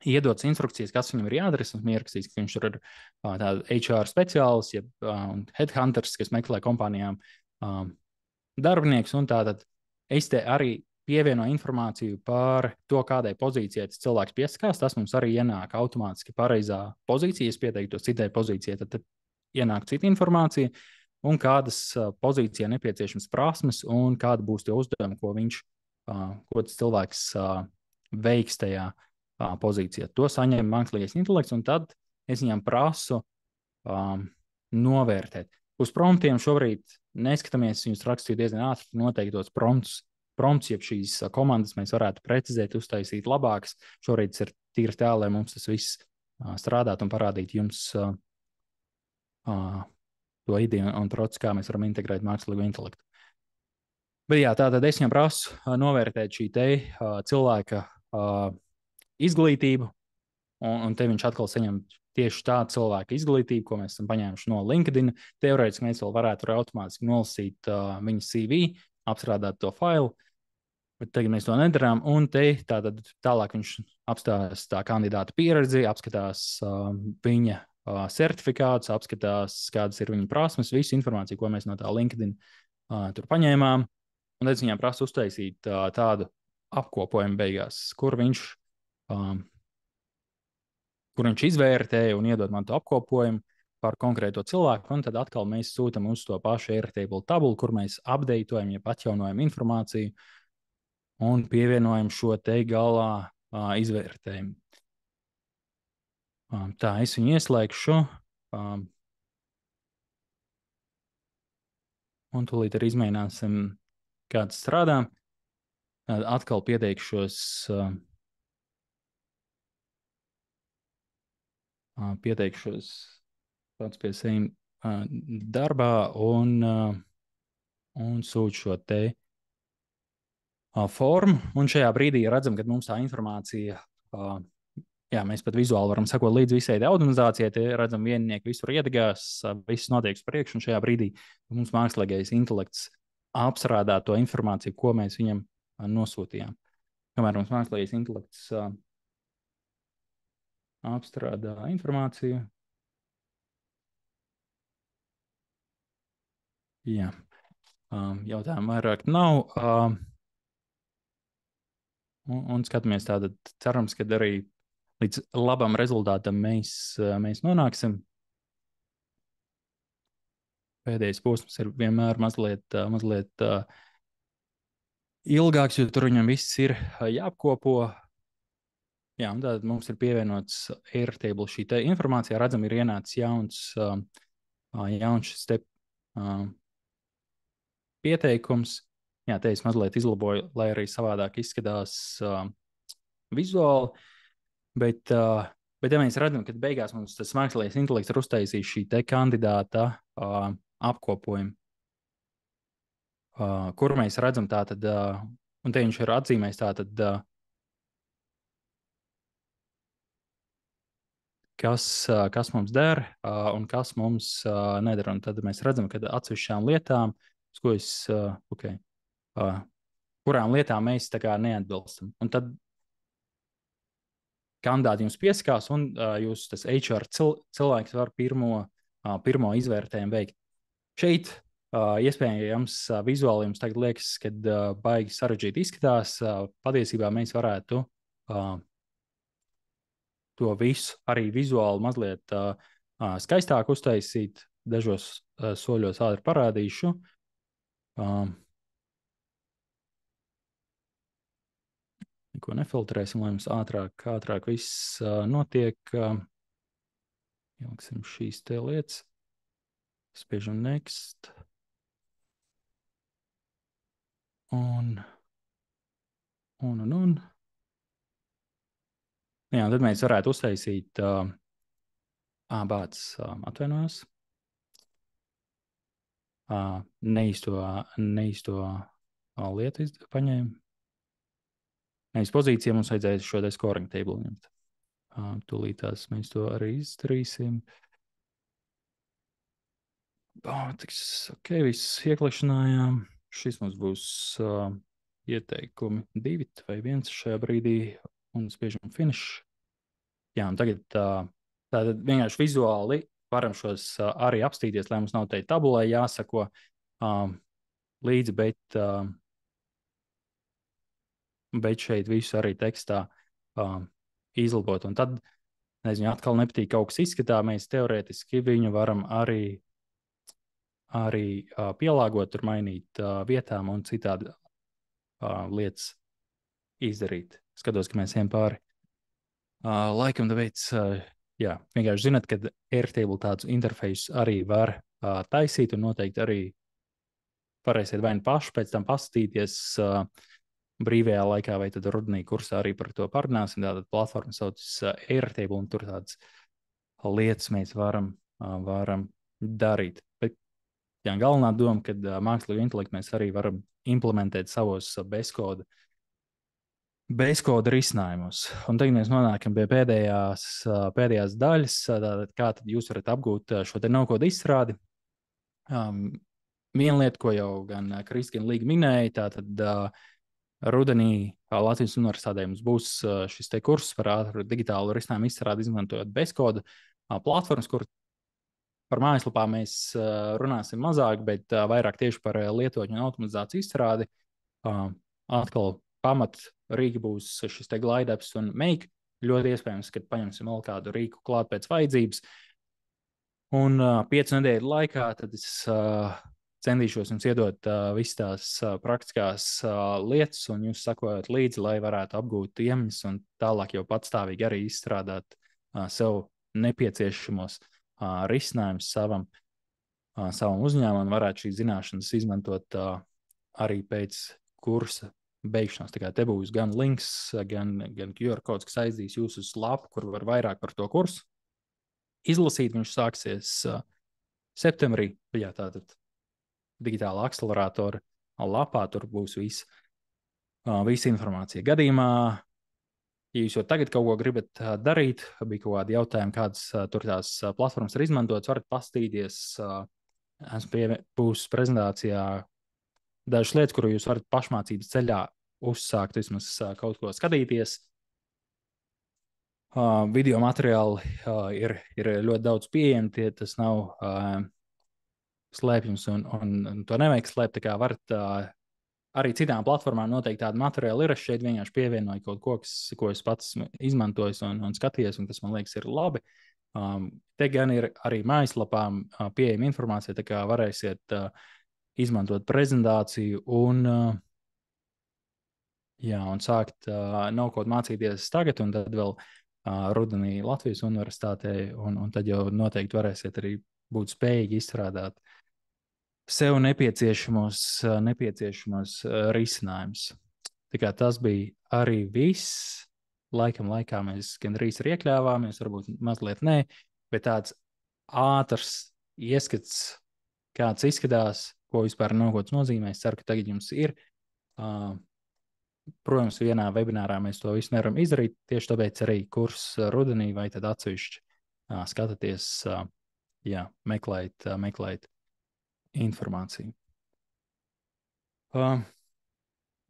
kas viņam ir jādara. Esmu ierakstījis, ka viņš ir HR speciālists, jeb headhunters, kas meklē kompānijām darbinieks, un tātad es te arī pievieno informāciju par to, kādai pozīcijai tas cilvēks piesakās. Tas mums arī ienāk automātiski pareizā pozīcija. Es pieteiktos citai pozīcijai, tad ienāk cita informācija, un kādas pozīcijai nepieciešams prasmes, un kāda būs tie uzdevumi, ko tas cilvēks veiks tajā pozīcijā. To saņem mākslīgais intelekts, un tad es viņam prasu novērtēt. Uz promptiem šobrīd neskatāmies, viņus rakstīju diezgan ātri, noteiktos prompts, jeb šīs komandas mēs varētu precizēt, uztaisīt labākas. Šobrīd ir tīri tā, lai mums tas viss strādātu un parādītu jums to ideju un procesu, kā mēs varam integrēt mākslīgo intelektu. Bet jā, tātad es viņam prasu novērtēt šī te cilvēka izglītību, un te viņš atkal saņem tieši tādu cilvēku izglītību, ko mēs esam paņēmuši no LinkedIn. Teorētiski mēs vēl varētu automātiski nolasīt viņa CV, apstrādāt to failu, bet tagad mēs to nedarām. Un te tālāk viņš apstājas tā kandidāta pieredzi, apskatās viņa certifikātus, apskatās, kādas ir viņa prasmes, visu informāciju, ko mēs no tā LinkedIn tur paņēmām. Un tad viņam prasa uztaisīt tādu apkopojumu beigās, kur viņš izvērtēja un iedod man to apkopojumu par konkrēto cilvēku, un tad atkal mēs sūtam uz to pašu Airtable tabulu, kur mēs updateojam, ja atjaunojam informāciju un pievienojam šo te galā izvērtējumu. Tā, es viņu ieslēgšu. Un tūlīt arī izmēģināsim, kā tas strādā. Atkal pieteikšos pieteikšos pats pie sevis darbā un sūtu šo te formu. Un šajā brīdī redzam, ka mums tā informācija, mēs pat vizuāli varam sekot līdzi visai automatizācijai. Te redzam, viennieki visur iedegās, viss notiek uz priekšu, un šajā brīdī mums mākslīgais intelekts apstrādā to informāciju, ko mēs viņam nosūtījām. Kamēr mums mākslīgais intelekts apstrādā informāciju. Jā. Jautājumu vairāk nav. Un skatāmies tātad, cerams, ka arī līdz labam rezultātam mēs nonāksim. Pēdējais posms ir vienmēr mazliet ilgāks, jo tur viņam viss ir jāapkopo. Jā, un tātad mums ir pievienots Airtable šī te informācija. Redzam, ir ienācis jauns šis te pieteikums. Jā, te es mazliet izlaboju, lai arī savādāk izskatās vizuāli. Bet ja mēs redzam, ka beigās mums tas mākslīgais intelekts ir uztaisījis šī te kandidāta apkopojumu, kur mēs redzam tātad, un te viņš ir atzīmējis tātad, kas mums der un kas mums nedara. Un tad mēs redzam, ka atsevišķām lietām, kurām lietām mēs tā kā neatbilstam. Un tad kandidāti jums pieskās, un jūs tas HR cilvēks var pirmo izvērtējumu veikt. Šeit iespējams vizuāli jums tagad liekas, kad baigi sarežģīti izskatās. Patiesībā mēs varētu to visu arī vizuāli mazliet skaistāk uztaisīt. Dažos soļos ātri parādīšu. Neko nefiltrēsim, lai mums ātrāk viss notiek. Ieliksim šīs te lietas. Spiežam next. Un. Jā, tad mēs varētu uztaisīt bācis atvainojos. Neīsto lietu paņēmu. Nevis pozīcija, mums vajadzēja šo te scoring table ņemt. Tūlītās mēs to arī izdarīsim. Ok, viss ieklikšanājām. Šis mums būs ieteikumi 2 vai 1 šajā brīdī. Un spiežam finish. Jā, un tagad tātad vienkārši vizuāli varam šos arī apstīties, lai mums nav te tabulē jāsako līdzi, bet šeit visu arī tekstā izlabot. Un tad, nezinu, atkal nepatīk kaut kas izskatā, mēs teorētiski viņu varam arī pielāgot, tur mainīt vietām un citādi lietas izdarīt. Skatos, ka mēs ejam pāri. Laikam tāpēc, vienkārši zināt, ka Airtable tādus interfejus arī var taisīt un noteikti arī varēsiet vai nu paši pēc tam paskatīties brīvajā laikā vai tad rudenī kursā arī par to parunāsim. Tātad platforma saucas Airtable un tur tādas lietas mēs varam darīt. Bet galvenā doma, kad mākslīgo intelektu mēs arī varam implementēt savos bezkoda risinājumos. Un tagad mēs nonākam pie pēdējās daļas, tātad kā tad jūs varat apgūt šo te no-code izstrādi. Viena lieta, ko jau gan Kristina Līga minēja, tātad rudenī Latvijas universitātē mums būs šis te kurs par ātru digitālu risinājumu izstrādi, izmantojot bezkoda platformas, kur par mājaslapām mēs runāsim mazāk, bet vairāk tieši par lietotņu un automatizāciju izstrādi. Atkal pamat rīki būs šis te glide-apps un make. Ļoti iespējams, ka paņemsim vēl kādu rīku klāt pēc vajadzības. Un 5 nedēļu laikā tad es centīšos jums iedot visas tās praktiskās lietas, un jūs sakojat līdzi, lai varētu apgūt iemaņas un tālāk jau patstāvīgi arī izstrādāt sev nepieciešamos risinājumus savam uzņēmumam, varētu šīs zināšanas izmantot arī pēc kursa beigšanās. Tā kā te būs gan links, gan QR kods, kas aizdīs jūs uz lapu, kur var vairāk par to kursu. izlasīt. Viņš sāksies septembrī. Jā, tātad digitāla akceleratora lapā tur būs visa informācija. Gadījumā, ja jūs jau tagad kaut ko gribat darīt, bija kaut kādi jautājumi, kādas tur tās platformas ir izmantotas, varat paskatīties. Būs prezentācijā dažas lietas, kuru jūs varat pašmācības ceļā uzsākt, vismaz kaut ko skatīties. Video materiāli ir ļoti daudz pieejami, tas nav slēpjums, un to nevajag slēpt. Tā kā varat arī citām platformām noteikti tādu materiālu ir. Es šeit vienkārši pievienoju kaut ko, ko es pats izmantoju un skaties, un tas man liekas ir labi. Te gan ir arī mājaslapām pieejama informācija, tā kā varēsiet izmantot prezentāciju un sākt no-code mācīties tagad, un tad vēl rudenī Latvijas universitātē, un tad jau noteikti varēsiet arī būt spējīgi izstrādāt sev nepieciešamos risinājumus. Tā kā tas bija arī viss. Laikā mēs gandrīz arī iekļāvāmies, varbūt mazliet nē, bet tāds ātrs ieskats, kāds izskatās, ko vispār no-code nozīmē. Es ceru, ka tagad jums ir. Protams, vienā webinārā mēs to visu nevaram izdarīt, tieši tāpēc arī kurs rudenī vai tad atsevišķi skatāties, meklēt informāciju.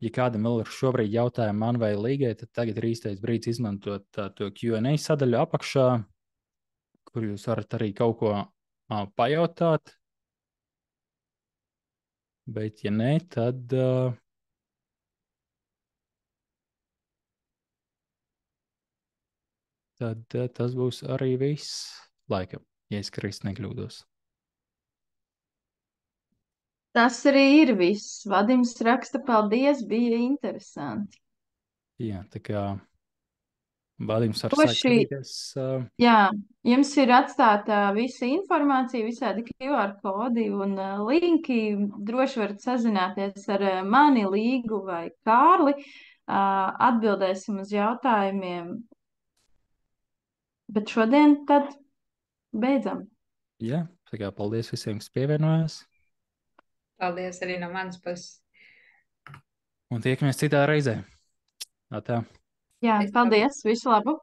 Ja kādam vēl ir šobrīd jautājumi man vai Līgai, tad tagad ir īstais brīdis izmantot to Q&A sadaļu apakšā, kur jūs varat arī kaut ko pajautāt. Bet, ja nē, tad tas būs arī viss, laikam, ja es Kristi nekļūdos. Tas arī ir viss. Vadims raksta, paldies, bija interesanti. Jā, tā kā Vadims var Droši, sākt skatīties. jā, jums ir atstāta visa informācija, visādi QR kodi un linki. Droši varat sazināties ar mani, Līgu vai Kārli. Atbildēsim uz jautājumiem. Bet šodien tad beidzam. Jā, tā kā paldies visiem, kas pievienojās. Paldies arī no manas puses. Un tiekamies citā reizē. Tā. Jā, paldies, visu labu!